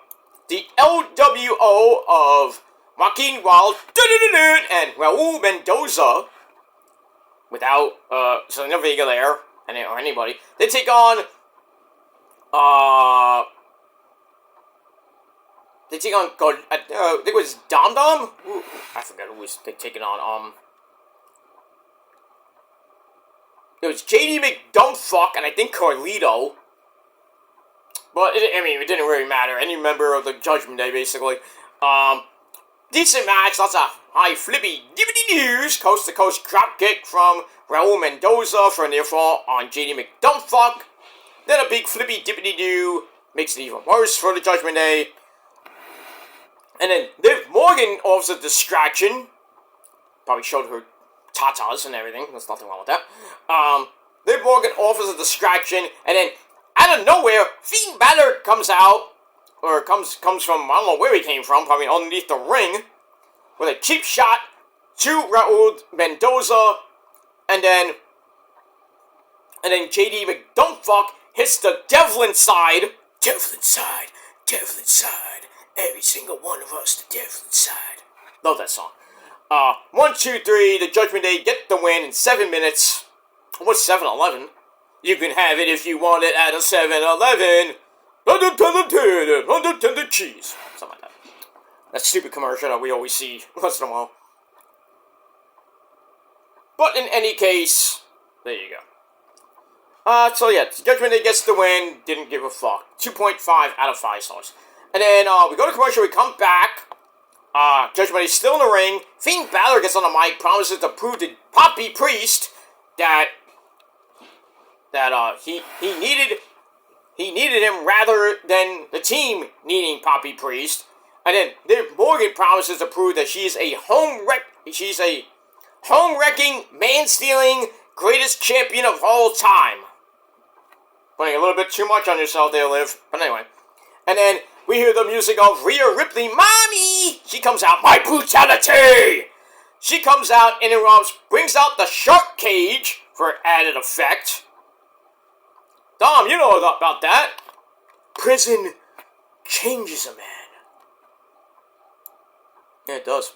the LWO of Joaquin Wild and Raul Mendoza, without, Selena Vega there, or anybody. They take on, I think it was Dom Dom? Ooh, I forgot who was they taking on, it was JD McDumbfuck and I think Carlito. But, it didn't really matter. Any member of the Judgment Day, basically. Decent match, lots of high flippy DVD-doos. Coast-to-coast dropkick from Raul Mendoza for a near fall on JD McDumbfuck. Then a big flippy dippity-doo makes it even worse for the Judgment Day. And then Liv Morgan offers a distraction. Probably showed her tatas and everything. There's nothing wrong with that. Liv Morgan offers a distraction, and then out of nowhere, Fiend Balor comes out, or comes from, I don't know where he came from, probably underneath the ring, with a cheap shot to Raul Mendoza, and then JD McDumbfuck hits the Devlin side. Devlin side, every single one of us, the Devlin side. Love that song. 1, 2, 3, the Judgment Day get the win in 7 minutes. Almost 7-11. You can have it if you want it at a 7-Eleven. Undetended cheese. Something like that. That stupid commercial that we always see once in a while. But in any case, there you go. So yeah, Judgment Day gets the win. Didn't give a fuck. 2.5 out of 5 stars. And then we go to commercial. We come back. Judgment Day still in the ring. Fiend Balor gets on the mic. Promises to prove to Poppy Priest that he needed him rather than the team needing Poppy Priest. And then Liv Morgan promises to prove that she's a home-wrecking, man-stealing, greatest champion of all time. Putting a little bit too much on yourself there, Liv. But anyway. And then we hear the music of Rhea Ripley. Mommy! She comes out. My brutality! She comes out, interrupts, brings out the shark cage for added effect. Dom, you know about that. Prison changes a man. Yeah, it does.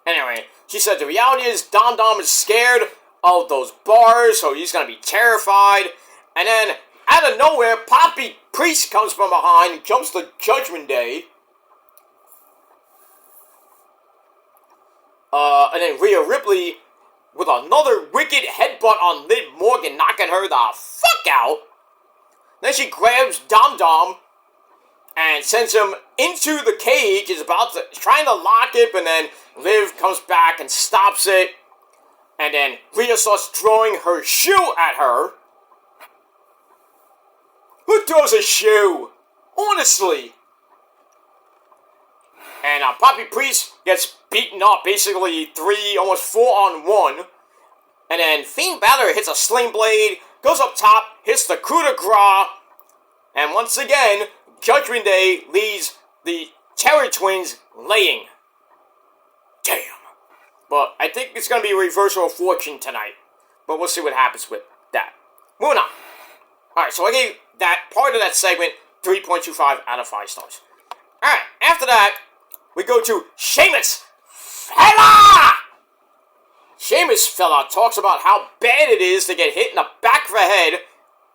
Anyway, she said the reality is Dom is scared of those bars, so he's going to be terrified. And then, out of nowhere, Poppy Priest comes from behind and jumps the Judgment Day. And then Rhea Ripley with another wicked headbutt on Liv Morgan, knocking her the fuck out. Then she grabs Dom and sends him into the cage. Is trying to lock it, but then Liv comes back and stops it. And then Rhea starts throwing her shoe at her. Who throws a shoe? Honestly. And Poppy Priest gets beaten up, basically 3, almost 4-on-1. And then Fiend Balor hits a sling blade, goes up top, hits the coup de grace, and once again, Judgment Day leaves the Terror Twins laying. Damn. But I think it's going to be a reversal of fortune tonight. But we'll see what happens with that. Moving on. Alright, so I gave that part of that segment 3.25 out of 5 stars. Alright, after that, we go to Sheamus Fella! Sheamus Fella talks about how bad it is to get hit in the back of the head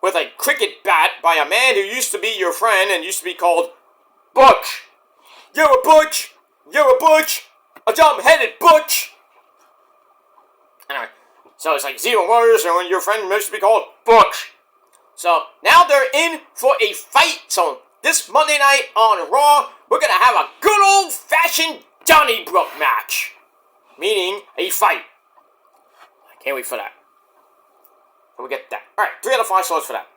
with a cricket bat by a man who used to be your friend and used to be called Butch. You're a Butch! You're a Butch! A dumb-headed Butch! Anyway, so it's like Zero Warriors and when your friend used to be called Butch. So, now they're in for a fight. So, this Monday night on Raw, we're gonna have a good old-fashioned Donnybrook match. Meaning a fight. I can't wait for that. So we get that. Alright, 3 out of 5 stars for that.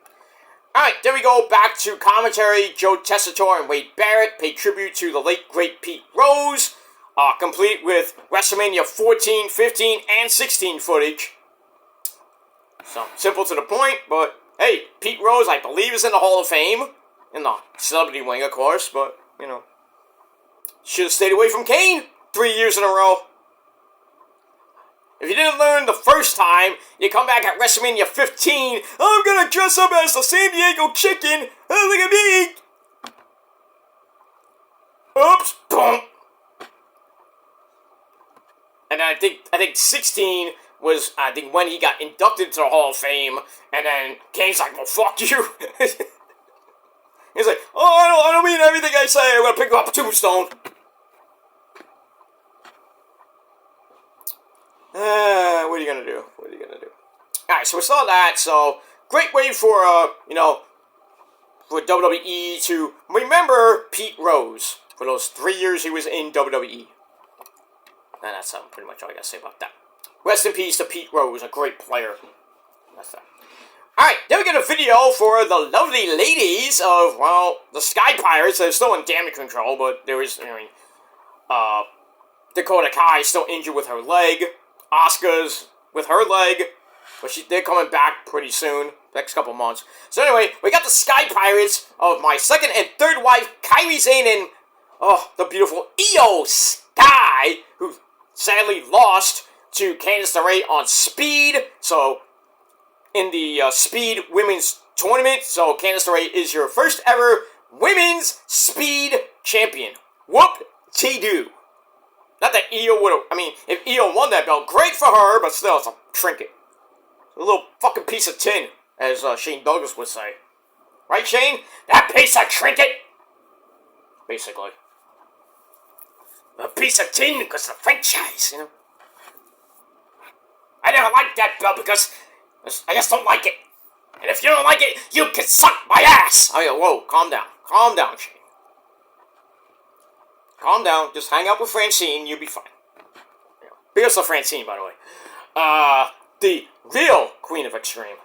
Alright, then we go back to commentary. Joe Tessitore and Wade Barrett pay tribute to the late, great Pete Rose. Complete with WrestleMania 14, 15, and 16 footage. So, simple to the point, but hey, Pete Rose, I believe, is in the Hall of Fame. In the celebrity wing, of course, but, you know. Should have stayed away from Kane 3 years in a row. If you didn't learn the first time, you come back at WrestleMania 15, I'm gonna dress up as the San Diego Chicken, oh, look at me! Oops, boom! And then I think 16 was, when he got inducted into the Hall of Fame, and then Kane's like, well, fuck you! He's like, oh, I don't mean everything I say, I'm gonna pick up a tombstone. What are you gonna do? What are you gonna do? Alright, so we saw that, so great way for, for WWE to remember Pete Rose for those 3 years he was in WWE. And that's pretty much all I gotta say about that. Rest in peace to Pete Rose, a great player. That's that. Alright, then we get a video for the lovely ladies of, well, the Sky Pirates. They're still in damage control, but there is, Dakota Kai is still injured with her leg. Asuka's with her leg, but they're coming back pretty soon, next couple months. So anyway, we got the Sky Pirates of my second and third wife, Kairi Sane, and, the beautiful Io Sky, who sadly lost to Candice LeRae on Speed. So, in the Speed Women's Tournament, so Candice LeRae is your first ever Women's Speed Champion. Whoop-de-doo. Not that Io would have, if Io won that belt, great for her, but still, it's a trinket. A little fucking piece of tin, as Shane Douglas would say. Right, Shane? That piece of trinket? Basically. A piece of tin because of the franchise, you know? I never liked that belt because I just don't like it. And if you don't like it, you can suck my ass! Oh yeah, whoa, calm down. Calm down, Shane. Calm down, just hang out with Francine, you'll be fine. Yeah. Big ups to Francine, by the way. The real Queen of Extreme.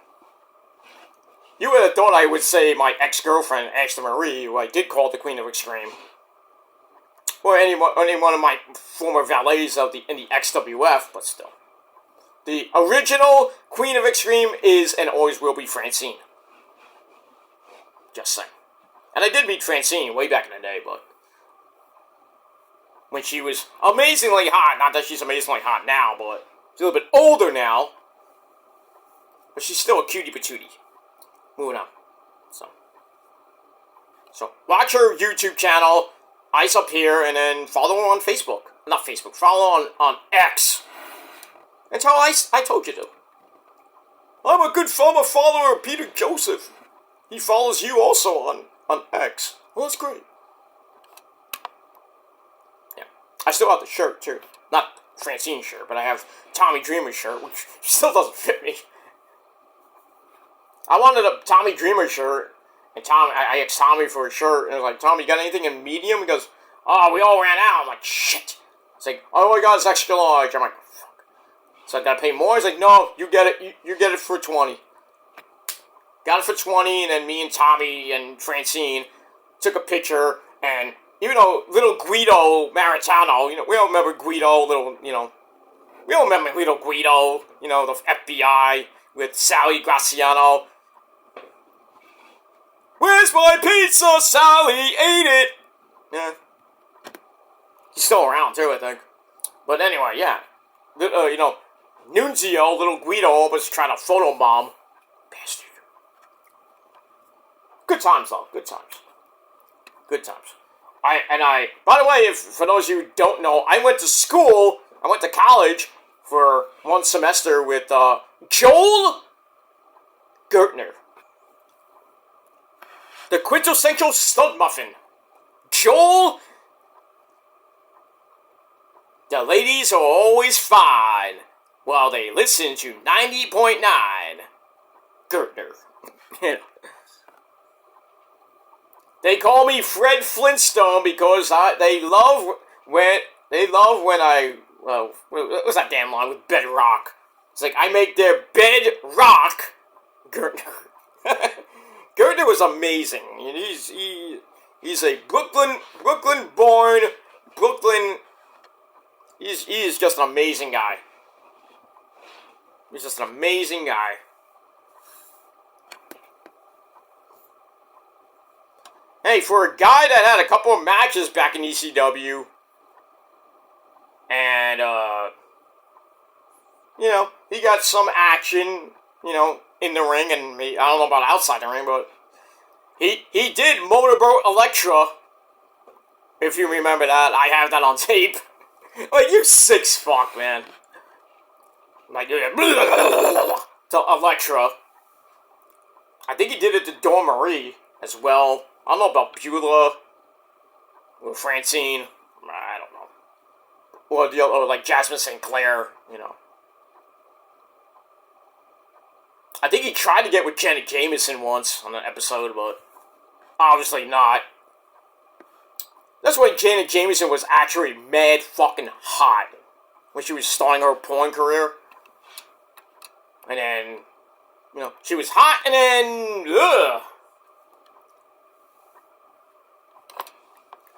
You would have thought I would say my ex-girlfriend, Ashley Marie, who I did call the Queen of Extreme. Or any one of my former valets in the XWF, but still. The original Queen of Extreme is and always will be Francine. Just saying. And I did meet Francine way back in the day, but when she was amazingly hot. Not that she's amazingly hot now, but she's a little bit older now. But she's still a cutie patootie. Moving on. So watch her YouTube channel, Ice Up Here, and then follow her on Facebook. Not Facebook, follow on X. That's how I told you to. I'm a good follower of Peter Joseph. He follows you also on X. Well, that's great. Yeah. I still have the shirt, too. Not Francine's shirt, but I have Tommy Dreamer's shirt, which still doesn't fit me. I wanted a Tommy Dreamer shirt, and I asked Tommy for a shirt, and I was like, Tommy, you got anything in medium? He goes, oh, we all ran out. I'm like, shit. It's like, oh my god, it's extra large. I'm like, fuck. So I gotta pay more? He's like, no, you get it. You get it for 20. Got it for 20, and then me and Tommy and Francine took a picture, and even though little Guido Maritano, we all remember Guido, we all remember little Guido, the FBI with Sally Graziano. Where's my pizza, Sally? Ate it! Yeah. He's still around, too, I think. But anyway, yeah. Nunzio, little Guido, was trying to photobomb. Bastard. Good times, though. Good times. Good times. By the way, for those of you who don't know, I went to college for one semester with Joel Gertner. The quintessential stud muffin. Joel. The ladies are always fine while they listen to 90.9 Gertner. They call me Fred Flintstone because they love They love when what was that damn line with bedrock? It's like, I make their bed rock. Gertner was amazing. And he's a Brooklyn born, Brooklyn. He is just an amazing guy. He's just an amazing guy. Hey, for a guy that had a couple of matches back in ECW, and, you know, he got some action, you know, in the ring, and I don't know about outside the ring, but he did Motorboat Electra, if you remember that. I have that on tape. Like, you sick fuck, man. Like, to Electra. I think he did it to Dawn Marie as well. I don't know about Beulah or Francine. I don't know. Or like Jasmine St. Clair, you know. I think he tried to get with Janet Jameson once on an episode, but obviously not. That's when Janet Jameson was actually mad fucking hot. When she was starting her porn career. And then, you know, she was hot and then, ugh.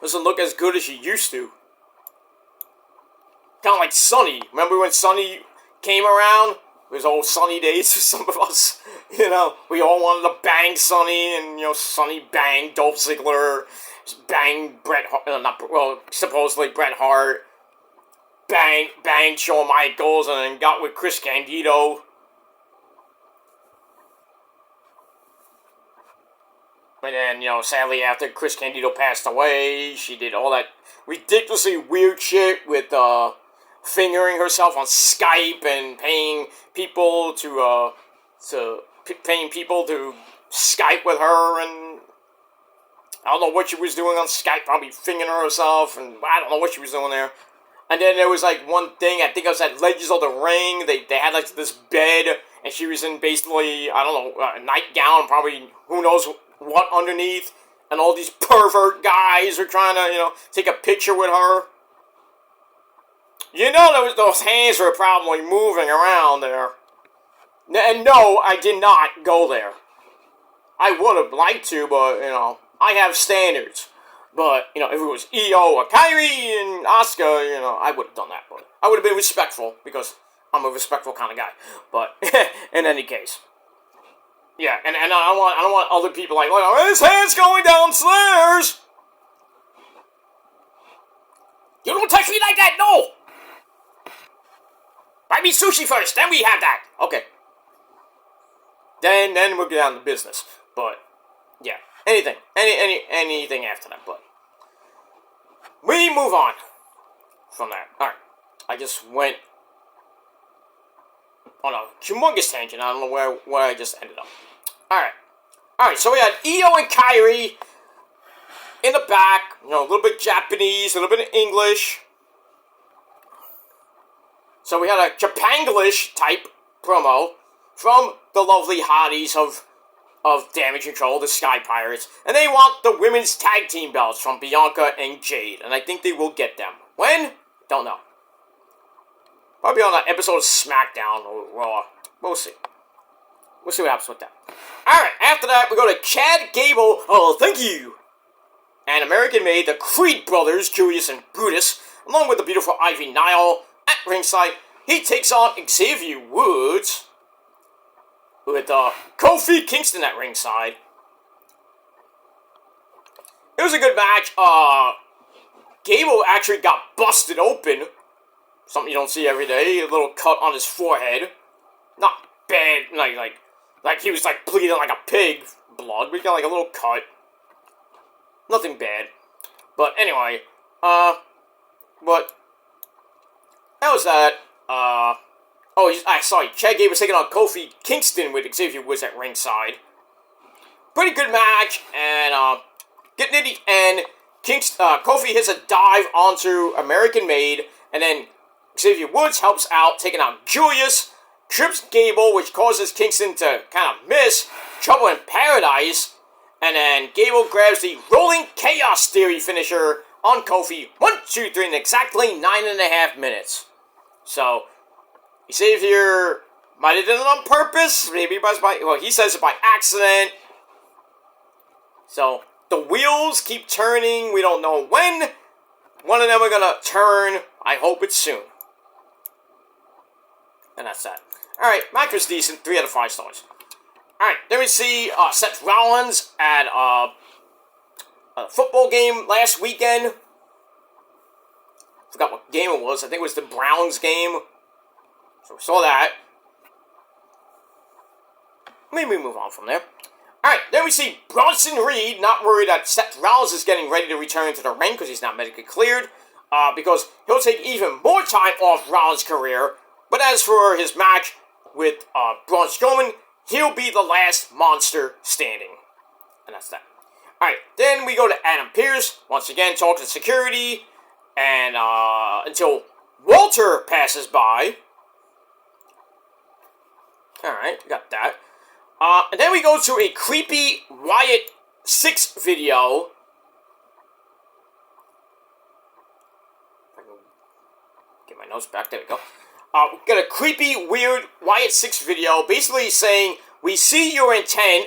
Doesn't look as good as she used to. Kind of like Sunny. Remember when Sunny came around? It was old Sunny days for some of us. You know, we all wanted to bang Sunny, and, you know, Sunny banged Dolph Ziggler, banged supposedly Bret Hart, banged Shawn Michaels, and then got with Chris Candido. And then, you know, sadly after Chris Candido passed away, she did all that ridiculously weird shit with, fingering herself on Skype and paying people to Skype with her, and I don't know what she was doing on Skype, probably fingering herself, and I don't know what she was doing there. And then there was like one thing, I think it was at Legends of the Ring, they had like this bed, and she was in basically, I don't know, a nightgown, probably who knows what underneath, and all these pervert guys are trying to, you know, take a picture with her. You know, those hands were probably moving around there. And no, I did not go there. I would have liked to, but, you know, I have standards. But, you know, if it was Io or Kyrie and Asuka, you know, I would have done that. But I would have been respectful, because I'm a respectful kind of guy. But, in any case. Yeah, and I don't want other people like, oh, his hand's going downstairs! You don't touch me like that, no! Buy me sushi first, then we have that. Okay. Then we'll get down to business. But, yeah. Anything after that, but we move on from that. Alright. I just went on a humongous tangent. I don't know where I just ended up. Alright, so we had Io and Kyrie in the back. You know, a little bit Japanese, a little bit English. So we had a Japanglish type promo from the lovely hotties of Damage Control, the Sky Pirates, and they want the women's tag team belts from Bianca and Jade, and I think they will get them. When? Don't know. Probably on an episode of Smackdown or Raw. We'll see. We'll see what happens with that. Alright, after that, we go to Chad Gable, oh, thank you, and American Made, the Creed brothers, Julius and Brutus, along with the beautiful Ivy Nile, at ringside. He takes on Xavier Woods with Kofi Kingston at ringside. It was a good match. Gable actually got busted open. Something you don't see every day. A little cut on his forehead. Not bad, like he was like bleeding like a pig blood. We got like a little cut. Nothing bad. But anyway, but that was that. Sorry, Chad Gable was taking on Kofi Kingston with Xavier Woods at ringside. Pretty good match, and, getting to the end, Kofi hits a dive onto American Made, and then Xavier Woods helps out, taking out Julius, trips Gable, which causes Kingston to kind of miss, Trouble in Paradise, and then Gable grabs the Rolling Chaos Theory finisher on Kofi. 1, 2, 3 in exactly 9.5 minutes. So, he says here, might have done it on purpose, maybe by, well, he says it by accident. So, the wheels keep turning, we don't know when. One of them are gonna turn, I hope it's soon. And that's that. Alright, match was decent, 3 out of 5 stars. Alright, then we see Seth Rollins at a football game last weekend. Forgot what game it was. I think it was the Browns game. So we saw that. Maybe we move on from there. Alright, then we see Bronson Reed, not worried that Seth Rollins is getting ready to return to the ring because he's not medically cleared. Because he'll take even more time off Rollins' career. But as for his match with Braun Strowman, he'll be the last monster standing. And that's that. Alright, then we go to Adam Pearce. Once again, talk to security. And until Walter passes by. Alright, got that. And then we go to a creepy Wyatt 6 video. If I can get my notes back, there we go. Got a creepy, weird Wyatt 6 video, basically saying, we see your intent,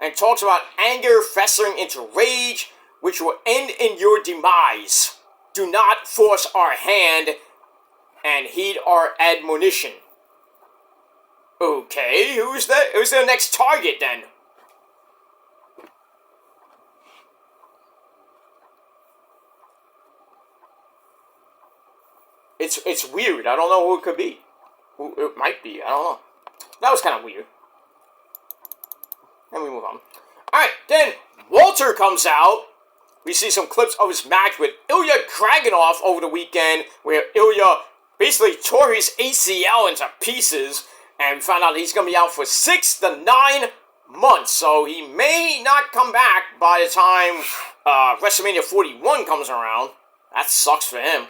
and talks about anger festering into rage, which will end in your demise. Do not force our hand, and heed our admonition. Okay, who's their next target, then? It's weird. I don't know who it could be. Who it might be. I don't know. That was kind of weird. Then we move on. Alright, then Walter comes out. We see some clips of his match with Ilya Dragunov over the weekend, where Ilya basically tore his ACL into pieces, and found out he's going to be out for 6 to 9 months. So he may not come back by the time WrestleMania 41 comes around. That sucks for him.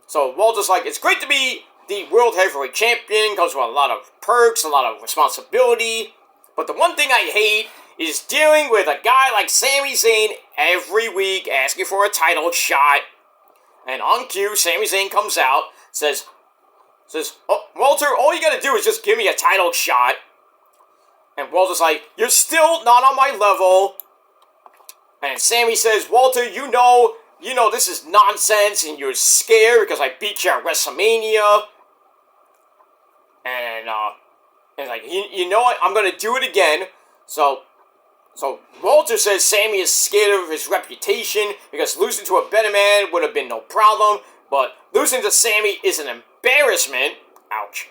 So Walter's like, it's great to be the World Heavyweight Champion, comes with a lot of perks, a lot of responsibility, but the one thing I hate is dealing with a guy like Sami Zayn every week asking for a title shot. And on cue, Sami Zayn comes out, says, oh, Walter, all you gotta do is just give me a title shot. And Walter's like, you're still not on my level. And Sami says, Walter, you know this is nonsense, and you're scared because I beat you at WrestleMania. And like, you know what? I'm gonna do it again. So Walter says Sami is scared of his reputation because losing to a better man would have been no problem, but losing to Sami is an embarrassment. Ouch.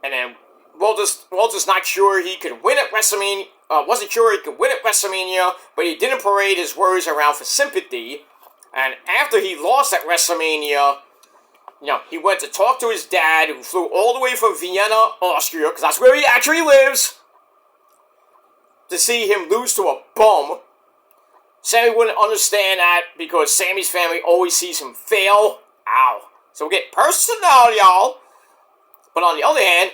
And then Walter's not sure he could win at WrestleMania. Wasn't sure he could win at WrestleMania, but he didn't parade his worries around for sympathy. And after he lost at WrestleMania, he went to talk to his dad, who flew all the way from Vienna, Austria, because that's where he actually lives, to see him lose to a bum. Sami wouldn't understand that because Sami's family always sees him fail. Ow. So we get personal, y'all. But on the other hand,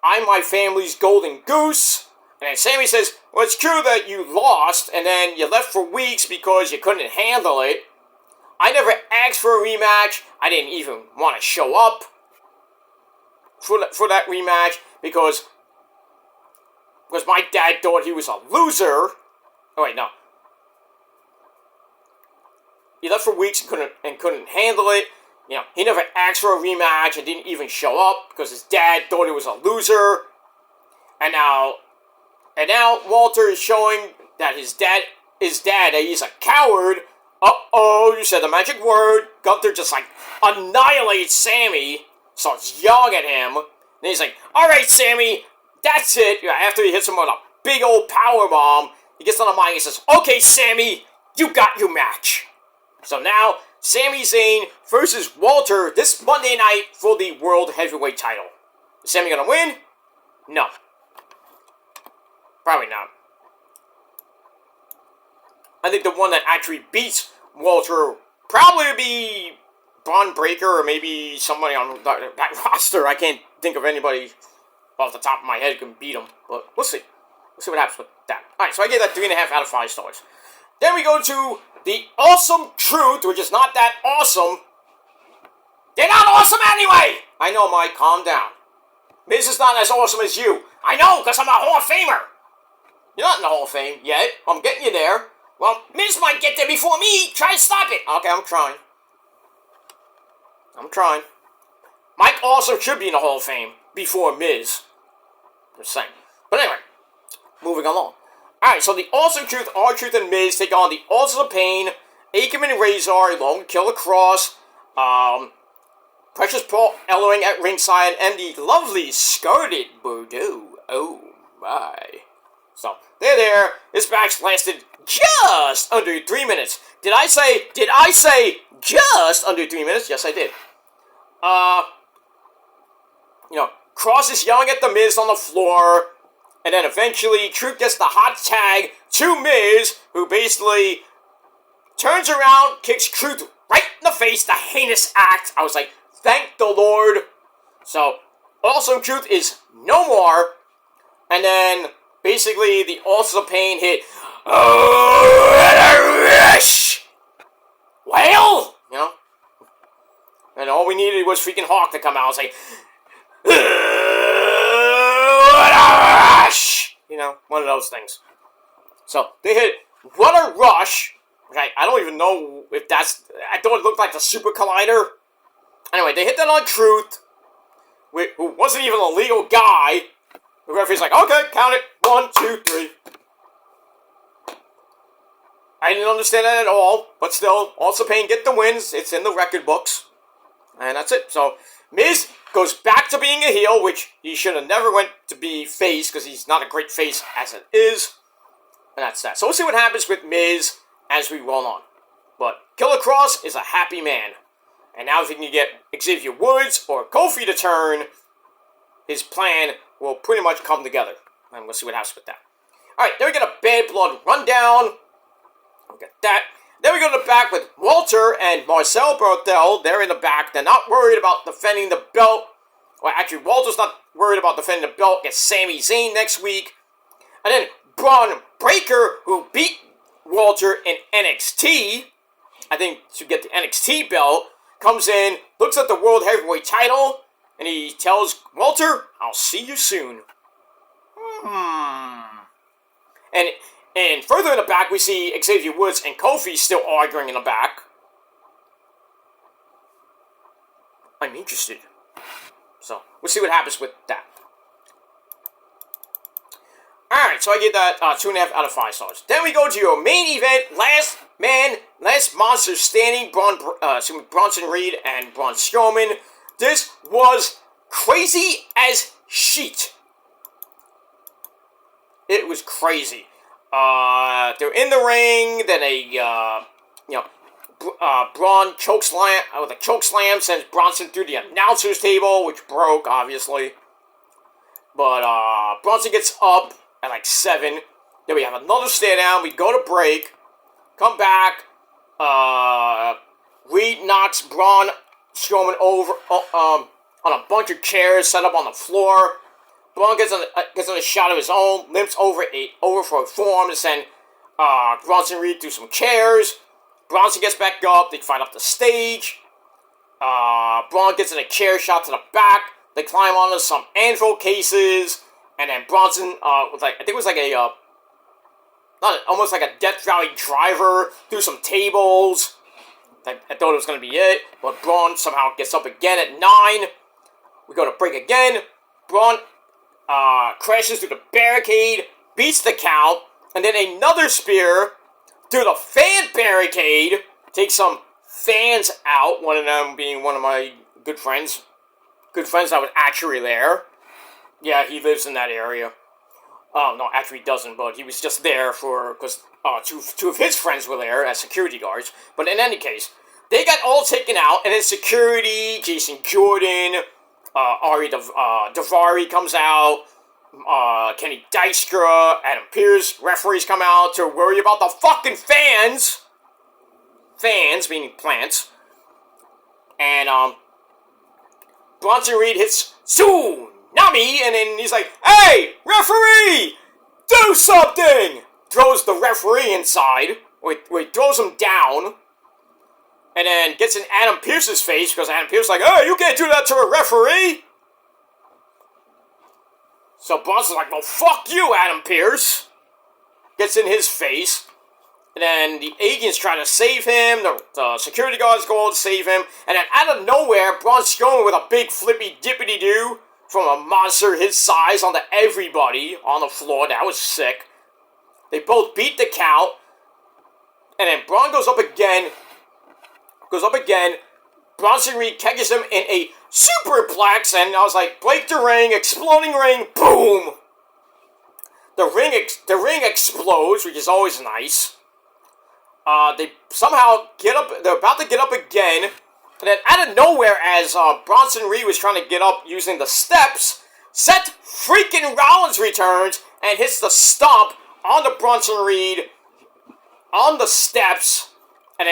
I'm my family's golden goose. And then Sami says, well, it's true that you lost, and then you left for weeks because you couldn't handle it. I never asked for a rematch. I didn't even want to show up for that rematch because my dad thought he was a loser. Oh, wait, no. He left for weeks and couldn't handle it. He never asked for a rematch and didn't even show up because his dad thought he was a loser. And now Walter is showing that his dad, that he's a coward. Uh-oh, you said the magic word. Gunther just, annihilates Sami, starts yelling at him. And he's like, alright, Sami, that's it. After he hits him with a big old powerbomb, he gets on the mic and says, okay, Sami, you got your match. So now, Sami Zayn versus Walter this Monday night for the World Heavyweight title. Is Sami gonna win? No. Probably not. I think the one that actually beats Walter probably would be Braun Breaker or maybe somebody on that roster. I can't think of anybody off the top of my head who can beat him, but we'll see. We'll see what happens with that. Alright, so I gave that 3.5 out of 5 stars. Then we go to the awesome truth, which is not that awesome, they're not awesome anyway! I know, Mike, calm down. Miz is not as awesome as you. I know, because I'm a Hall of Famer. You're not in the Hall of Fame yet. I'm getting you there. Well, Miz might get there before me. Try to stop it. Okay, I'm trying. Mike also should be in the Hall of Fame before Miz. Just saying. But anyway, moving along. Alright, so the Awesome Truth, R-Truth, and Miz take on the Authors of Pain, Akam and Razor, along with Killer Cross, Precious Paul Ellering at ringside, and the lovely Scarlet Bordeaux. Oh my. So, they're there. This match lasted just under 3 minutes. Did I say just under 3 minutes? Yes, I did. Cross is yelling at the Miz on the floor, and then eventually Truth gets the hot tag to Miz, who basically turns around, kicks Truth right in the face, the heinous act. I was like, thank the Lord. So, Awesome Truth is no more, and then basically the Authors of Pain hit, well, and all we needed was freaking Hawk to come out and say, one of those things. So, they hit What a Rush. Okay, I don't even know if that's, I thought it looked like the Super Collider. Anyway, they hit that on Truth, who wasn't even a legal guy. The referee's like, okay, count it. 1, 2, 3. I didn't understand that at all, but still, also Pain get the wins. It's in the record books. And that's it. So, Miz goes back to being a heel, which he should have never went to be face, because he's not a great face as it is. And that's that. So we'll see what happens with Miz as we roll on. But Killer Cross is a happy man. And now if he can get Xavier Woods or Kofi to turn, his plan will pretty much come together. And we'll see what happens with that. Alright, then we get a Bad Blood rundown. We'll get that. Then we go to the back with Walter and Marcel Barthel. They're in the back. They're not worried about defending the belt. Well, actually, Walter's not worried about defending the belt against Sami Zayn next week. And then Braun Breaker, who beat Walter in NXT, I think to get the NXT belt, comes in, looks at the World Heavyweight title, and he tells Walter, I'll see you soon. And further in the back, we see Xavier Woods and Kofi still arguing in the back. I'm interested. So, we'll see what happens with that. Alright, so I give that 2.5 out of 5 stars. Then we go to your main event, Last Monster Standing, Bronson Reed and Braun Strowman. This was crazy as shit. It was crazy. They're in the ring, then Braun chokeslam, with a chokeslam sends Bronson through the announcer's table, which broke, obviously. But, Bronson gets up at like 7. Then we have another stare down, we go to break, come back, Reed knocks Braun Strowman over, on a bunch of chairs set up on the floor. Braun gets on a shot of his own, limps over for a forearm to send Bronson Reed through some chairs. Bronson gets back up, they fight up the stage. Braun gets in a chair shot to the back. They climb onto some anvil cases, and then Bronson was like, I think it was like almost like a Death Valley driver through some tables. I thought it was going to be it, but Braun somehow gets up again at 9. We go to break again. Braun crashes through the barricade, beats the count, and then another spear through the fan barricade, takes some fans out, one of them being one of my good friends that was actually there. Yeah, he lives in that area. No, actually he doesn't, but he was just there because two of his friends were there as security guards. But in any case, they got all taken out, and then security, Jason Jordan, Ari Daivari comes out, Kenny Dijkstra, Adam Pearce, referees come out to worry about the fucking fans. Fans, meaning plants. And, Bronson Reed hits Tsunami, and then he's like, hey, referee, do something! Throws the referee inside, where he throws him down, and then gets in Adam Pearce's face, because Adam Pearce's like, oh, you can't do that to a referee! So Bronson's like, well, fuck you, Adam Pearce! Gets in his face, and then the agents try to save him, the security guards go to save him, and then out of nowhere, Braun Strowman with a big flippy dippity doo from a monster his size onto everybody on the floor. That was sick. They both beat the count, and then Braun goes up again. Bronson Reed catches him in a superplex, and I was like, break the ring, exploding ring, boom! The ring explodes, which is always nice. They somehow get up, they're about to get up again, and then out of nowhere, as Bronson Reed was trying to get up using the steps, Seth freaking Rollins returns and hits the stomp on the Bronson Reed on the steps, and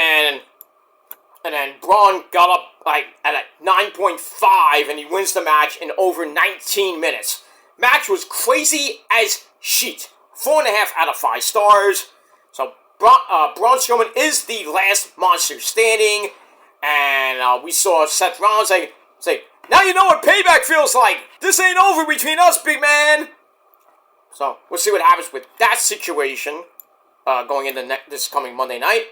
then Braun got up like at a 9.5, and he wins the match in over 19 minutes. Match was crazy as shit. 4.5 out of 5 stars. So Braun Strowman is the last monster standing, and we saw Seth Rollins say, now you know what payback feels like. This ain't over between us, big man. So we'll see what happens with that situation going into this coming Monday night.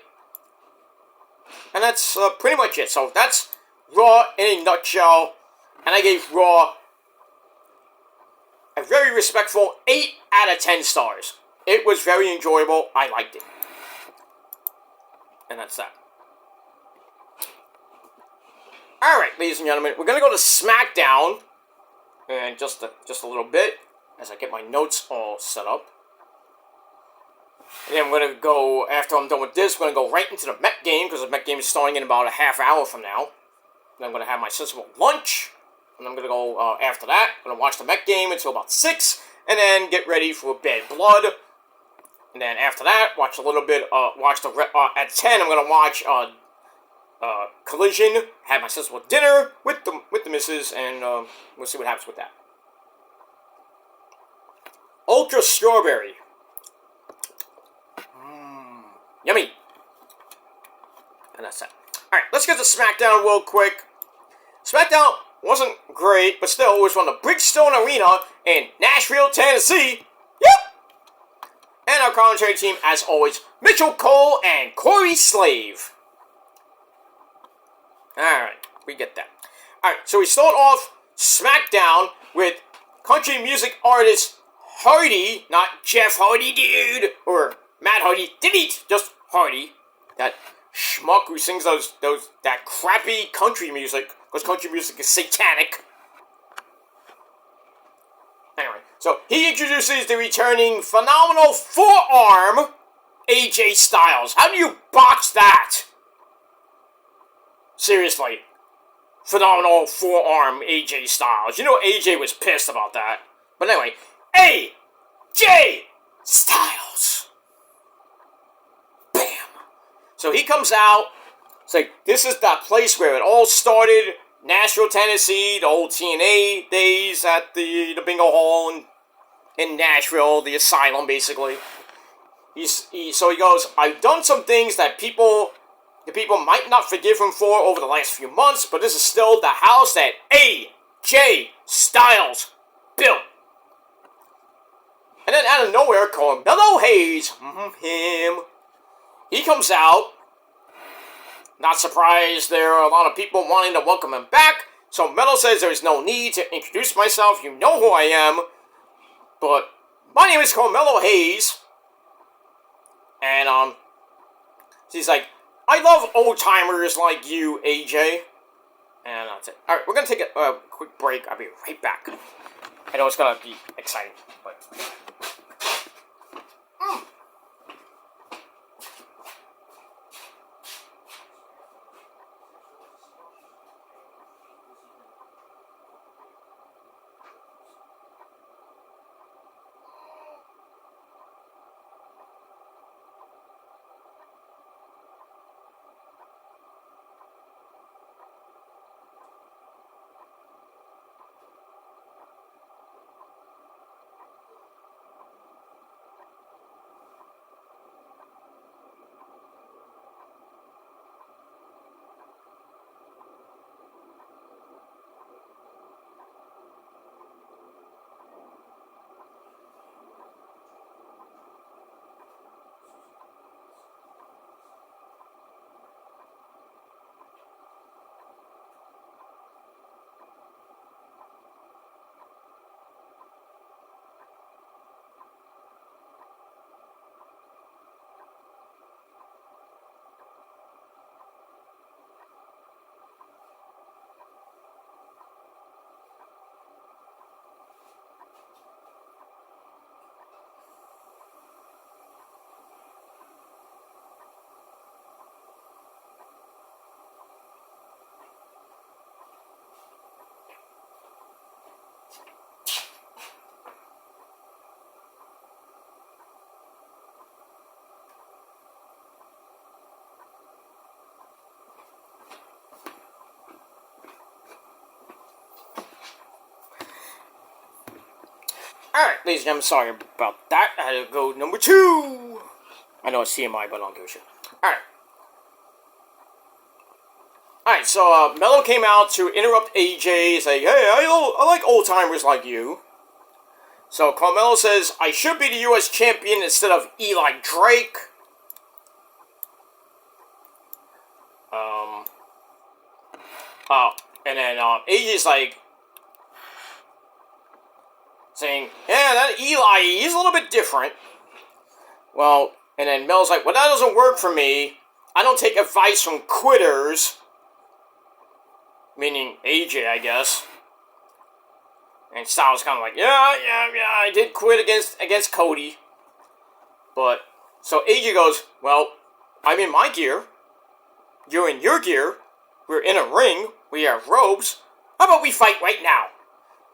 And that's pretty much it. So that's Raw in a nutshell. And I gave Raw a very respectful 8 out of 10 stars. It was very enjoyable. I liked it. And that's that. Alright, ladies and gentlemen, we're going to go to Smackdown in just a little bit as I get my notes all set up. And then we're going to go, after I'm done with this, we're going to go right into the Met game, because the Met game is starting in about a half hour from now. And I'm going to have my sensible lunch, and I'm going to go, after that, I'm going to watch the Met game until about 6, and then get ready for Bad Blood. And then after that, watch a little bit, at 10, I'm going to watch, Collision, have my sensible dinner with the missus, and, we'll see what happens with that. Ultra Strawberry. Yummy. And that's that. Alright, let's get to SmackDown real quick. SmackDown wasn't great, but still, it was from the Bridgestone Arena in Nashville, Tennessee. Yep! And our commentary team, as always, Mitchell Cole and Corey Slave. Alright, we get that. Alright, so we start off SmackDown with country music artist Hardy, not Jeff Hardy, dude, or Matt Hardy, delete, just Hardy, that schmuck who sings that crappy country music, because country music is satanic. Anyway, so he introduces the returning phenomenal forearm, AJ Styles. How do you box that? Seriously. Phenomenal forearm, AJ Styles. You know AJ was pissed about that. But anyway, AJ Styles. So he comes out, it's like, this is that place where it all started, Nashville, Tennessee, the old TNA days at the bingo hall in Nashville, the asylum, basically. So he goes, I've done some things that the people might not forgive him for over the last few months, but this is still the house that AJ Styles built. And then out of nowhere, Carmelo Hayes, him, he comes out. Not surprised, there are a lot of people wanting to welcome him back. So Melo says there is no need to introduce myself. You know who I am. But my name is Carmelo Hayes. And he's like, I love old timers like you, AJ. And that's it. Alright, we're gonna take a quick break. I'll be right back. I know it's gonna be exciting, but Alright, ladies and gentlemen, sorry about that. I had to go number 2. I know it's TMI, but I don't give a shit. Alright. Alright, so Mello came out to interrupt AJ, say, hey, I like old-timers like you. So Carmelo says, I should be the U.S. champion instead of Eli Drake. And then AJ's like, saying, yeah, that Eli, he's a little bit different. Well, and then Mel's like, well, that doesn't work for me. I don't take advice from quitters. Meaning AJ, I guess. And Styles kind of like, yeah, I did quit against Cody. But, so AJ goes, well, I'm in my gear. You're in your gear. We're in a ring. We have ropes. How about we fight right now?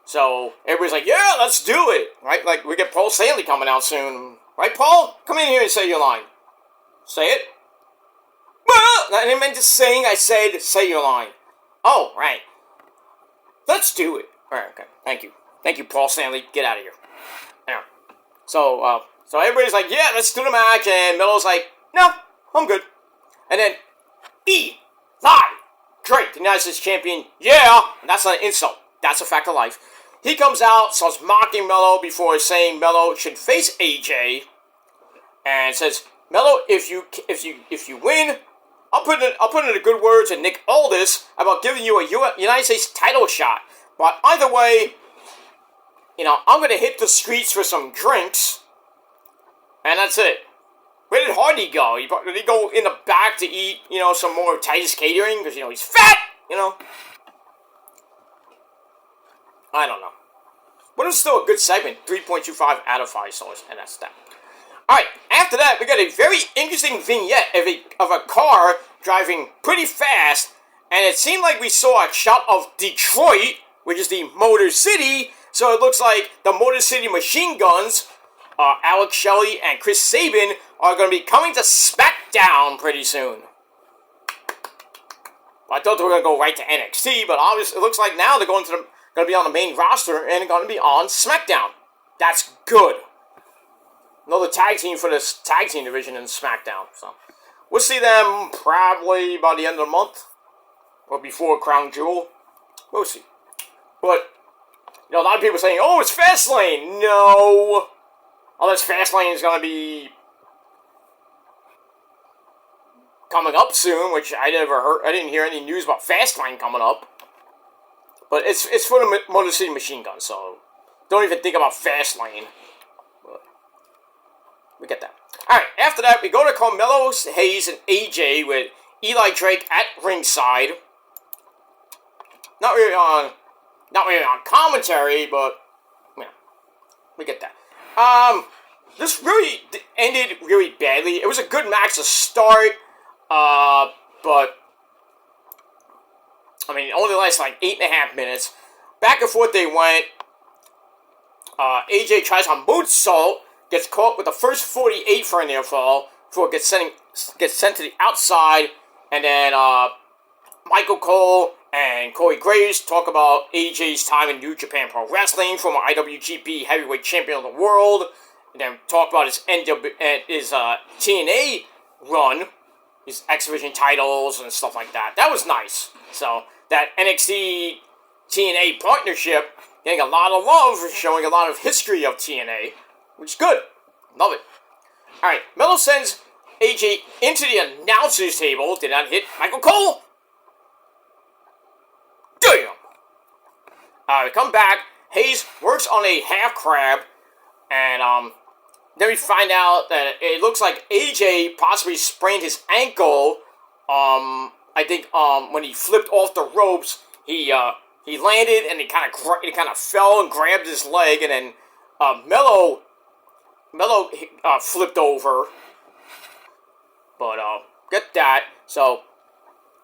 So, everybody's like, yeah, let's do it. Right? Like, we get Paul Stanley coming out soon. Right, Paul? Come in here and say your line. Say it. I didn't mean to sing. I said, say your line. Oh, right. Let's do it. Alright, okay. Thank you. Thank you, Paul Stanley. Get out of here. Yeah. So everybody's like, yeah, let's do the match. And Melo's like, no, I'm good. And then, Eli Drake, the United States champion. Yeah, that's not an insult. That's a fact of life. He comes out, starts mocking Melo before saying Melo should face AJ, and says, Melo, if you win, I'll put in the good words to Nick Aldis about giving you a United States title shot. But either way, I'm gonna hit the streets for some drinks, and that's it. Where did Hardy go? Did he go in the back to eat, some more Titus catering because he's fat, I don't know. But it was still a good segment. 3.25 out of 5 stars, and that's that. Alright, after that, we got a very interesting vignette of a car driving pretty fast, and it seemed like we saw a shot of Detroit, which is the Motor City, so it looks like the Motor City Machine Guns, Alex Shelley and Chris Sabin, are going to be coming to Smackdown pretty soon. I thought they were going to go right to NXT, but obviously it looks like now they're going to be on the main roster and going to be on SmackDown. That's good. Another tag team for this tag team division in SmackDown. So we'll see them probably by the end of the month or before Crown Jewel. We'll see. But a lot of people are saying, "Oh, it's Fastlane." No, unless Fastlane is going to be coming up soon, which I never heard. I didn't hear any news about Fastlane coming up. But it's for the Motor City Machine Gun, so don't even think about Fastlane. But we get that. Alright, after that, we go to Carmelo Hayes and AJ with Eli Drake at ringside. Not really on commentary, but we get that. This really ended really badly. It was a good match to start, but it only lasted like 8.5 minutes. Back and forth they went. AJ tries a moonsault, gets caught with the first 48 for a near fall, before it gets sent to the outside, and then Michael Cole and Corey Graves talk about AJ's time in New Japan Pro Wrestling, former IWGP Heavyweight Champion of the World, and then talk about his TNA run, his X Division titles and stuff like that. That was nice. So that NXT TNA partnership getting a lot of love, showing a lot of history of TNA, which is good. Love it. Alright, Melo sends AJ into the announcer's table. Did not hit Michael Cole. Damn! We come back. Hayes works on a half crab, and then we find out that it looks like AJ possibly sprained his ankle. I think when he flipped off the ropes, he landed and he kind of fell and grabbed his leg, and then Melo flipped over. But get that. So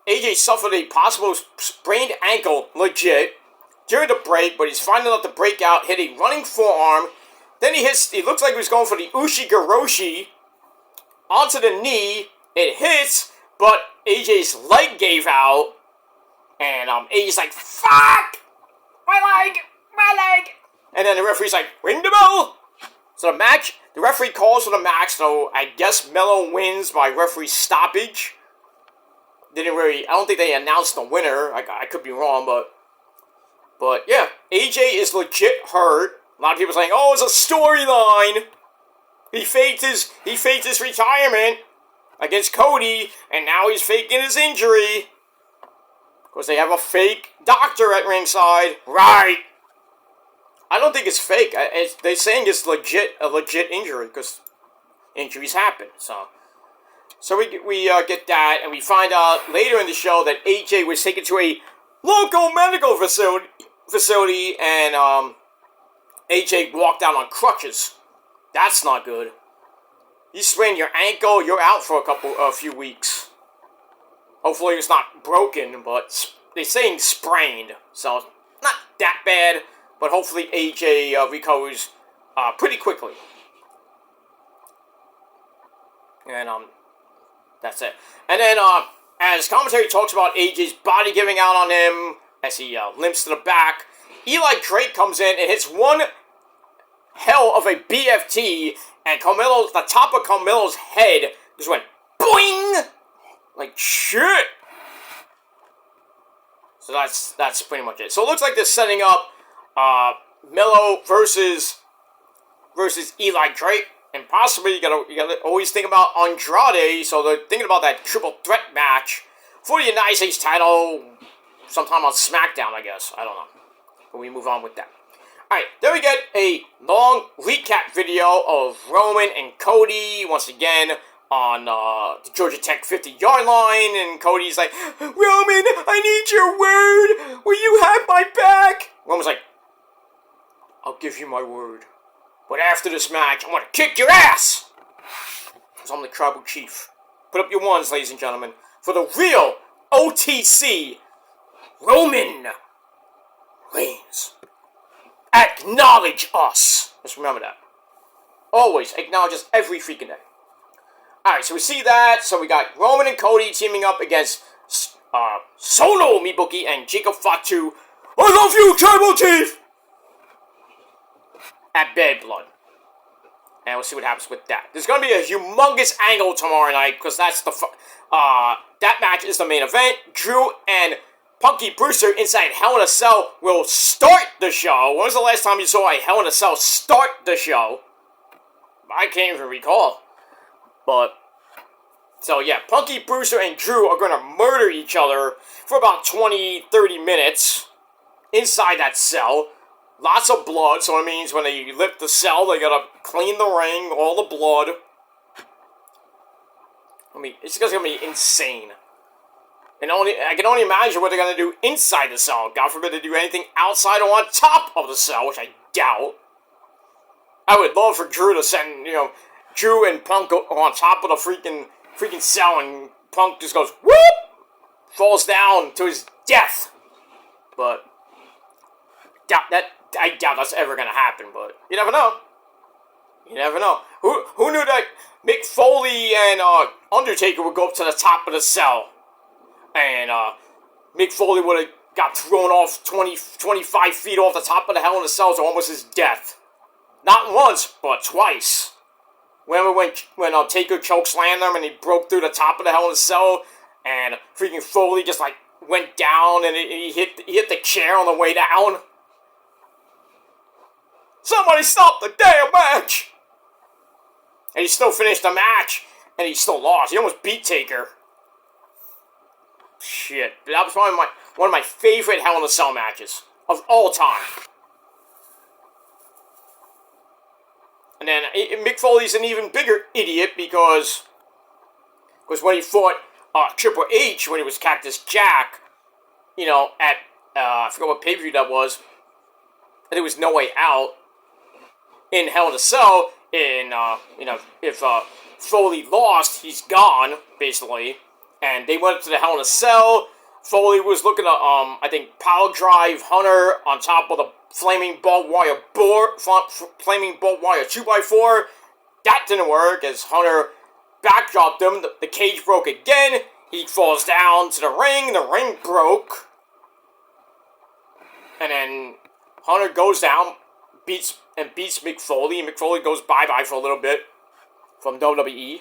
AJ suffered a possible sprained ankle, legit, during the break, but he's finding out the breakout, hit a running forearm. Then he looks like he was going for the Ushigoroshi onto the knee. It hits, but AJ's leg gave out, and AJ's like, fuck! My leg! And then the referee's like, ring the bell! So the referee calls for the match, so I guess Mello wins by referee stoppage. I don't think they announced the winner. I could be wrong, but yeah, AJ is legit hurt. A lot of people saying, oh, it's a storyline. He faked his retirement against Cody, and now he's faking his injury. Of course, they have a fake doctor at ringside. Right. I don't think it's fake. They're saying it's a legit injury, because injuries happen. So we get that, and we find out later in the show that AJ was taken to a local medical facility, and AJ walked out on crutches. That's not good. You sprain your ankle, you're out for a few weeks. Hopefully it's not broken, but they're saying sprained, so not that bad. But hopefully AJ recovers pretty quickly. And that's it. And then as commentary talks about AJ's body giving out on him as he limps to the back, Eli Drake comes in and hits one hell of a BFT, and the top of Carmelo's head just went boing! Like shit! So that's pretty much it. So it looks like they're setting up Mello versus Eli Drake, and possibly you gotta always think about Andrade. So they're thinking about that triple threat match for the United States title sometime on SmackDown, I guess. I don't know. But we move on with that. Alright, then we get a long recap video of Roman and Cody once again on the Georgia Tech 50-yard line, and Cody's like, Roman, I need your word. Will you have my back? Roman's like, I'll give you my word. But after this match, I'm going to kick your ass! Because I'm the tribal chief. Put up your ones, ladies and gentlemen. For the real OTC, Roman Reigns. Acknowledge us. Just remember that. Always acknowledge us every freaking day. Alright, so we see that. So we got Roman and Cody teaming up against Solo Mibuki and Jacob Fatu. I love you, tribal chief! At Bad Blood. And we'll see what happens with that. There's going to be a humongous angle tomorrow night, because that's that match is the main event. Drew and Punky Brewster inside Hell in a Cell will start the show. When was the last time you saw a Hell in a Cell start the show? I can't even recall. But, so yeah, Punky Brewster and Drew are going to murder each other for about 20-30 minutes inside that cell. Lots of blood, so it means when they lift the cell, they gotta clean the ring, all the blood. I mean, it's just gonna be insane. And I can only imagine what they're gonna do inside the cell. God forbid they do anything outside or on top of the cell, which I doubt. I would love for Drew to send, Drew and Punk on top of the freaking cell, and Punk just goes, whoop! Falls down to his death. But I doubt that's ever gonna happen, but you never know. You never know. Who knew that Mick Foley and Undertaker would go up to the top of the cell, and Mick Foley would have got thrown off 25 feet off the top of the Hell in a Cell to almost his death. Not once, but twice. Remember when Taker chokeslammed him and he broke through the top of the Hell in a Cell, and freaking Foley just like went down and he hit the chair on the way down. Somebody stop the damn match! And he still finished the match, and he still lost. He almost beat Taker. Shit. That was probably one of my favorite Hell in a Cell matches of all time. And then Mick Foley's an even bigger idiot because when he fought Triple H, when he was Cactus Jack, at, I forgot what pay-per-view that was, I think it was No Way Out, in Hell in a Cell, if Foley lost, he's gone, basically. And they went up to the Hell in a Cell. Foley was looking to, I think, power drive Hunter on top of the flaming barbed wire 2x4. That didn't work, as Hunter backdropped him. The cage broke again. He falls down to the ring broke. And then Hunter goes down, beats Mick Foley, and Mick Foley goes bye-bye for a little bit from WWE.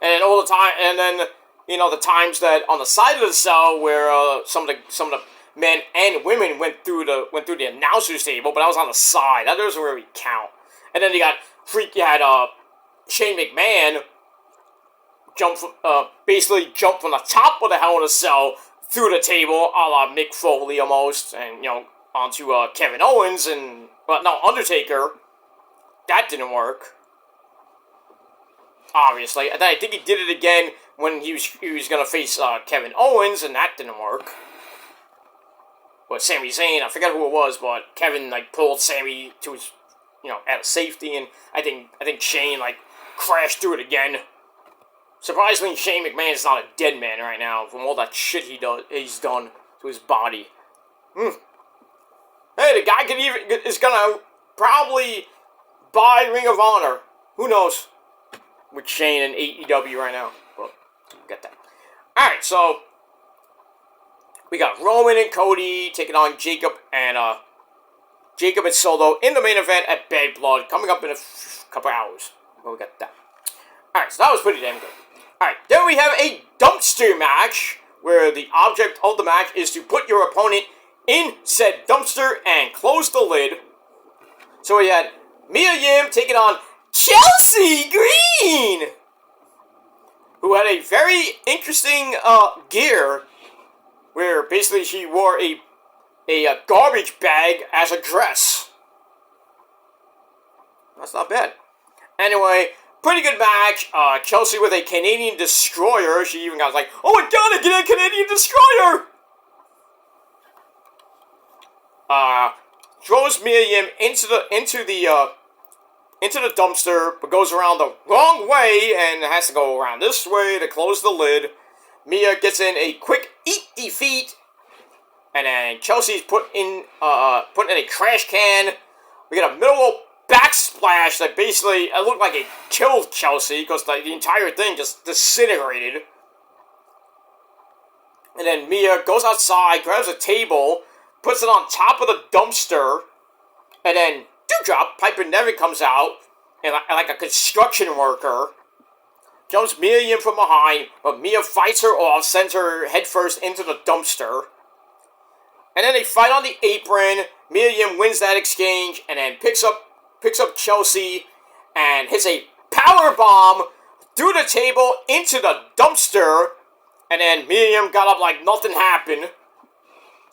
And all the time, and then, the times that on the side of the cell where some of the men and women went through the announcer's table, but I was on the side. That doesn't really count. And then you had Shane McMahon basically jump from the top of the Hell in a Cell through the table, a la Mick Foley almost, and onto Kevin Owens and Undertaker. That didn't work. Obviously, and then I think he did it again when he was gonna face Kevin Owens, and that didn't work. But Sami Zayn, I forget who it was, but Kevin pulled Sami to his out of safety, and I think Shane crashed through it again. Surprisingly, Shane McMahon is not a dead man right now from all that shit he's done to his body. Hey, the guy is gonna probably buy Ring of Honor. Who knows? With Shane and AEW right now. Well, get that. Alright, so we got Roman and Cody taking on Jacob and Solo in the main event at Bad Blood, coming up in a couple hours. Well, we got that. Alright, so that was pretty damn good. Alright, then we have a dumpster match, where the object of the match is to put your opponent in said dumpster and close the lid. So we had Mia Yim taking on Chelsea Green, who had a very interesting gear, where basically she wore a garbage bag as a dress. That's not bad. Anyway, pretty good match. Chelsea with a Canadian Destroyer. She even got oh my god, I get a Canadian Destroyer! Throws Mia Yim into the dumpster, but goes around the wrong way and has to go around this way to close the lid. Mia gets in a quick eat defeat, and then Chelsea's put in a trash can. We got a middle backsplash that basically it looked like it killed Chelsea because the entire thing just disintegrated. And then Mia goes outside, grabs a table, puts it on top of the dumpster, and then Dewdrop, Piper Niven comes out, and like a construction worker, jumps Mia in from behind, but Mia fights her off, sends her headfirst into the dumpster. And then they fight on the apron. Mia Yim wins that exchange, and then picks up Chelsea, and hits a power bomb through the table into the dumpster, and then Mia Yim got up like nothing happened.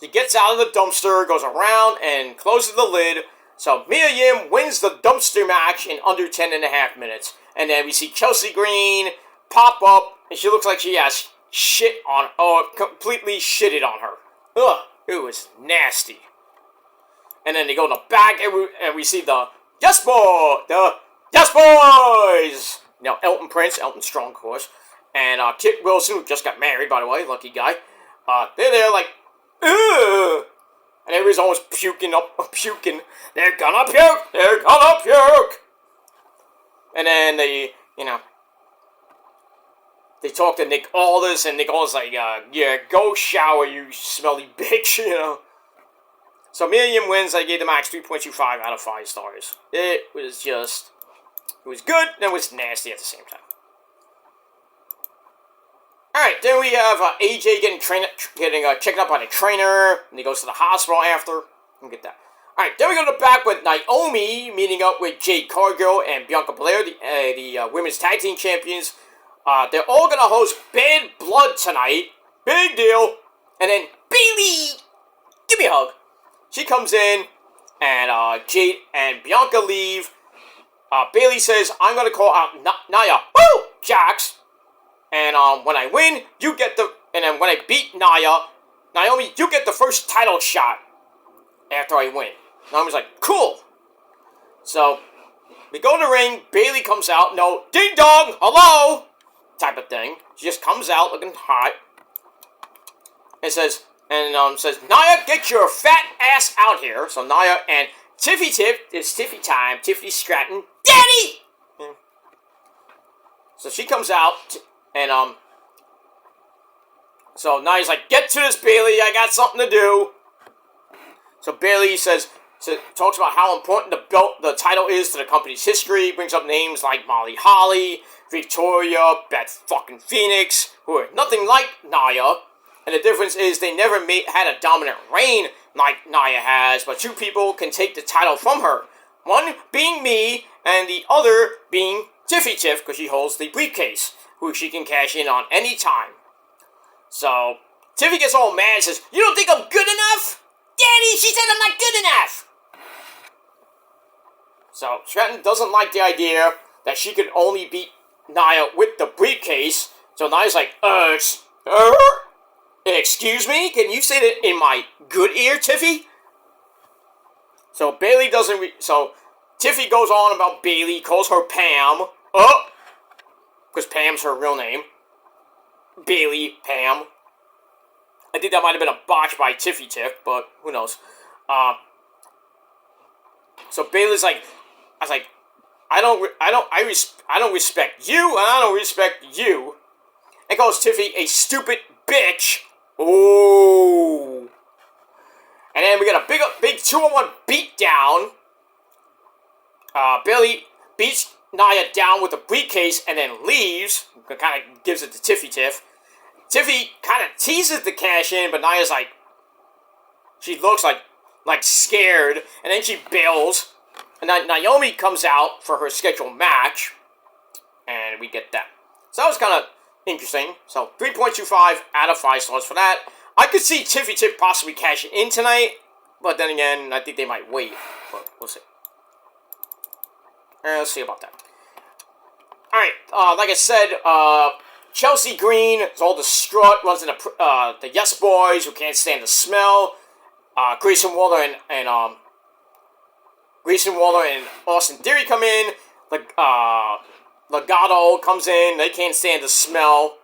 She gets out of the dumpster, goes around, and closes the lid. So Mia Yim wins the dumpster match in under 10.5 minutes. And then we see Chelsea Green pop up, and she looks like she has completely shitted on her. Ugh, it was nasty. And then they go in the back, and we see the Yes Boys! Elton Strong, of course. And Kit Wilson, who just got married, by the way, lucky guy. They're there like, ugh! And everybody's almost puking. They're gonna puke! And then they talk to Nick Aldis, and Nick Aldis like, yeah, go shower, you smelly bitch, So Mia Yim wins. I gave the match 3.25 out of 5 stars. It was good, and it was nasty at the same time. Alright, then we have AJ getting checked up by the trainer, and he goes to the hospital after. We'll get that. Alright, then we go to the back with Naomi meeting up with Jade Cargill and Bianca Belair, the women's tag team champions. They're all going to host Bad Blood tonight. Big deal. And then Bayley, give me a hug. She comes in, and Jade and Bianca leave. Bayley says, I'm going to call out Nia. Woo! Jax. And when I win, you get the... And then when I beat Naomi, you get the first title shot after I win. Naomi's like, cool. So, we go to the ring. Bayley comes out. No, ding dong, hello, type of thing. She just comes out looking hot. And says, Nia, get your fat ass out here. So Nia and Tiffy Tip, it's Tiffy time. Tiffany Stratton, Daddy! Yeah. So she comes out, and so Nia's like, get to this, Bayley, I got something to do. So Bayley says, So talks about how important the title is to the company's history. Brings up names like Molly Holly, Victoria, Beth fucking Phoenix, who are nothing like Nia. And the difference is they never had a dominant reign like Nia has, but two people can take the title from her. One being me, and the other being Tiffy Tiff, because she holds the briefcase, who she can cash in on any time. So, Tiffy gets all mad and says, "You don't think I'm good enough? Daddy, she said I'm not good enough!" So, Stratton doesn't like the idea that she could only beat Nia with the briefcase. So Nia's like, excuse me? Can you say that in my good ear, Tiffy? So Bailey doesn't... So Tiffy goes on about Bailey, calls her Pam. Because Pam's her real name. Bailey, Pam. I think that might have been a botch by Tiffy Tiff, but who knows. So Bailey's like... I was like, I don't respect you, and I don't respect you. And calls Tiffy a stupid bitch. Ooh. And then we got a big 2-on-1 beatdown. Bailey beats Nia down with a briefcase and then leaves. Kind of gives it to Tiffy Tiff. Tiffy kind of teases the cash in, but Nia's like, she looks like scared, and then she bails. And then Naomi comes out for her scheduled match, and we get that. So that was kind of interesting. So 3.25 out of 5 stars for that. I could see Tiffy Tiff possibly cashing in tonight, but then again, I think they might wait. But we'll see. Let's see about that. Alright, like I said, Chelsea Green is all distraught, runs into the Yes Boys, who can't stand the smell. Grayson Waller and Austin Theory come in. Legato comes in. They can't stand the smell.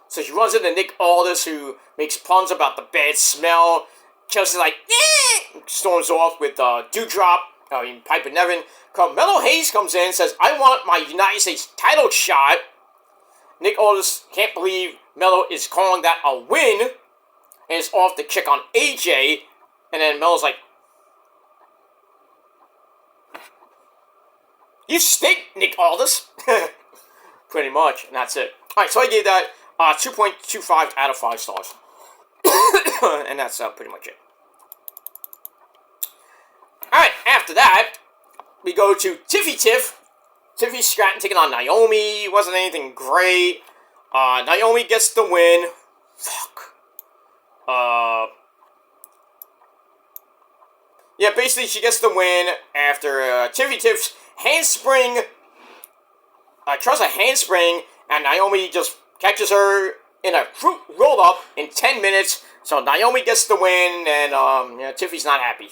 So she runs into Nick Aldis, who makes puns about the bad smell. Chelsea's like, eh! Storms off with Piper Nevin. Carmelo Hayes comes in and says, I want my United States title shot. Nick Aldis can't believe Melo is calling that a win. And is off to check on AJ. And then Melo's like, you stink, Nick Aldis. Pretty much, and that's it. Alright, so I gave that 2.25 out of 5 stars. And that's pretty much it. Alright, after that, we go to Tiffy Tiff. Tiffy Stratton taking on Naomi. Wasn't anything great. Naomi gets the win. Fuck. Yeah, basically she gets the win after Tiffy Tiff's handspring. Tries a handspring, and Naomi just catches her in a fruit roll-up in 10 minutes. So Naomi gets the win, and Tiffy's not happy.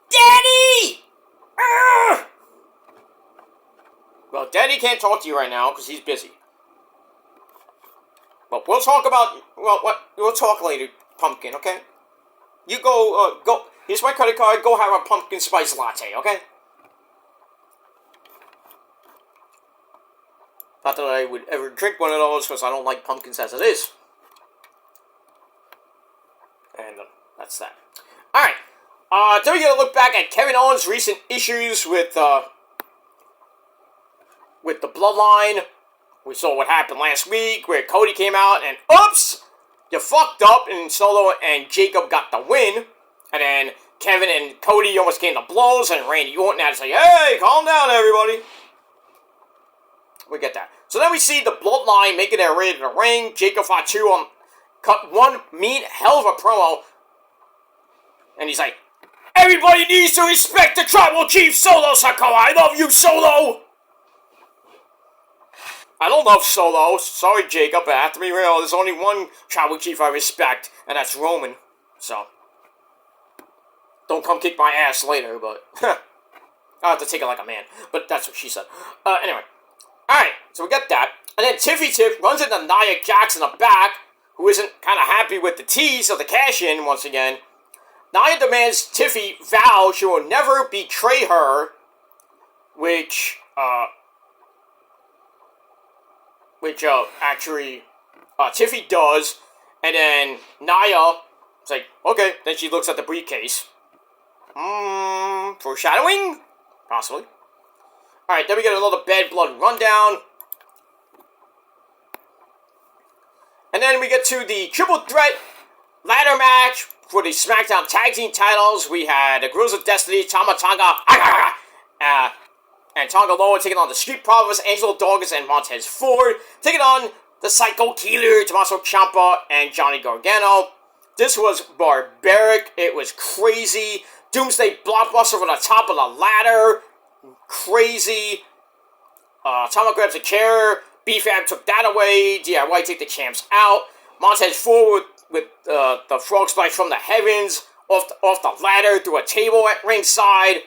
Daddy! Arrgh! Well, Daddy can't talk to you right now because he's busy. But we'll talk about we'll talk later, Pumpkin. Okay? You go. Here's my credit card. Go have a pumpkin spice latte. Okay? Not that I would ever drink one of those because I don't like pumpkins as it is. And that's that. Alright. Then we're going to look back at Kevin Owens' recent issues with the Bloodline. We saw what happened last week where Cody came out and, oops! You fucked up, and Solo and Jacob got the win. And then Kevin and Cody almost came to blows, and Randy Orton had to say, hey, calm down, everybody. We get that. So then we see the Bloodline making their way to the ring. Jacob Fatu cut one mean hell of a promo. And he's like, everybody needs to respect the Tribal Chief Solo Sikoa. I love you, Solo. I don't love Solo. Sorry, Jacob. I have to be real. There's only one Tribal Chief I respect, and that's Roman. So, don't come kick my ass later, but I'll have to take it like a man. But that's what she said. Anyway. Alright, so we got that. And then Tiffy Tiff runs into Nia Jax in the back, who isn't kind of happy with the tease of the cash-in once again. Nia demands Tiffy vow she will never betray her, which actually Tiffy does. And then Nia is like, okay. Then she looks at the briefcase. Foreshadowing? Possibly. Alright, then we get another Bad Blood rundown. And then we get to the triple threat ladder match for the Smackdown Tag Team titles. We had the Girls of Destiny, Tama Tonga, and Tonga Loa taking on the Street Profits, Angelo Dawkins, and Montez Ford, taking on the Psycho Killer, Tommaso Ciampa, and Johnny Gargano. This was barbaric. It was crazy. Doomsday Blockbuster from the top of the ladder. Crazy. Tama grabs a chair. B-Fab took that away. DIY take the champs out. Montez Ford with the frog splash from the heavens off the ladder through a table at ringside.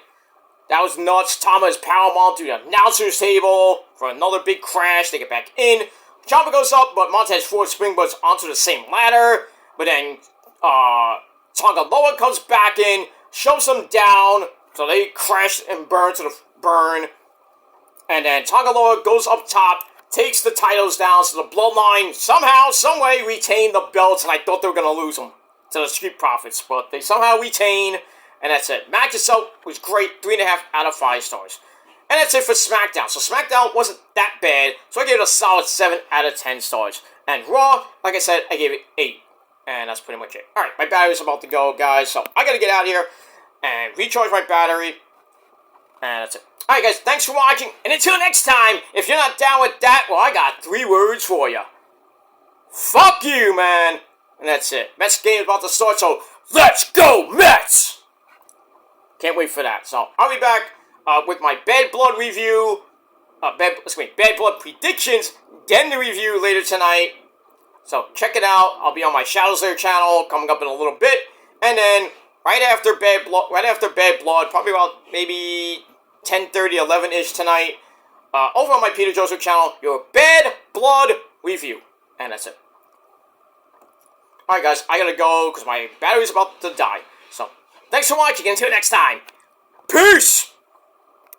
That was nuts. Tama's powerbomb through the announcer's table for another big crash. They get back in. Ciampa goes up, but Montez Ford springboards onto the same ladder. But then Tonga Loa comes back in, shoves them down, so they crash and burn to the burn. And then Tonga Loa goes up top, takes the titles down, so the Bloodline somehow, someway retain the belts, and I thought they were going to lose them to the Street Profits, but they somehow retain, and that's it. Match itself was great, 3.5 out of 5 stars. And that's it for SmackDown. So SmackDown wasn't that bad, so I gave it a solid 7 out of 10 stars. And Raw, like I said, I gave it 8. And that's pretty much it. Alright, my battery's about to go, guys, so I gotta get out of here and recharge my battery. And that's it. Alright, guys, thanks for watching, and until next time, if you're not down with that, well, I got 3 words for you. Fuck you, man! And that's it. Mets game is about to start, so let's go, Mets! Can't wait for that. So, I'll be back with my Bad Blood review, Bad Blood predictions, then the review later tonight. So, check it out. I'll be on my Shadow Slayer channel coming up in a little bit. And then, right after Bad Blood, probably about maybe 10:30, 11-ish tonight, over on my Peter Joseph channel, your Bad Blood review. And that's it. Alright, guys, I gotta go because my battery's about to die. So, thanks for watching. Until next time, peace!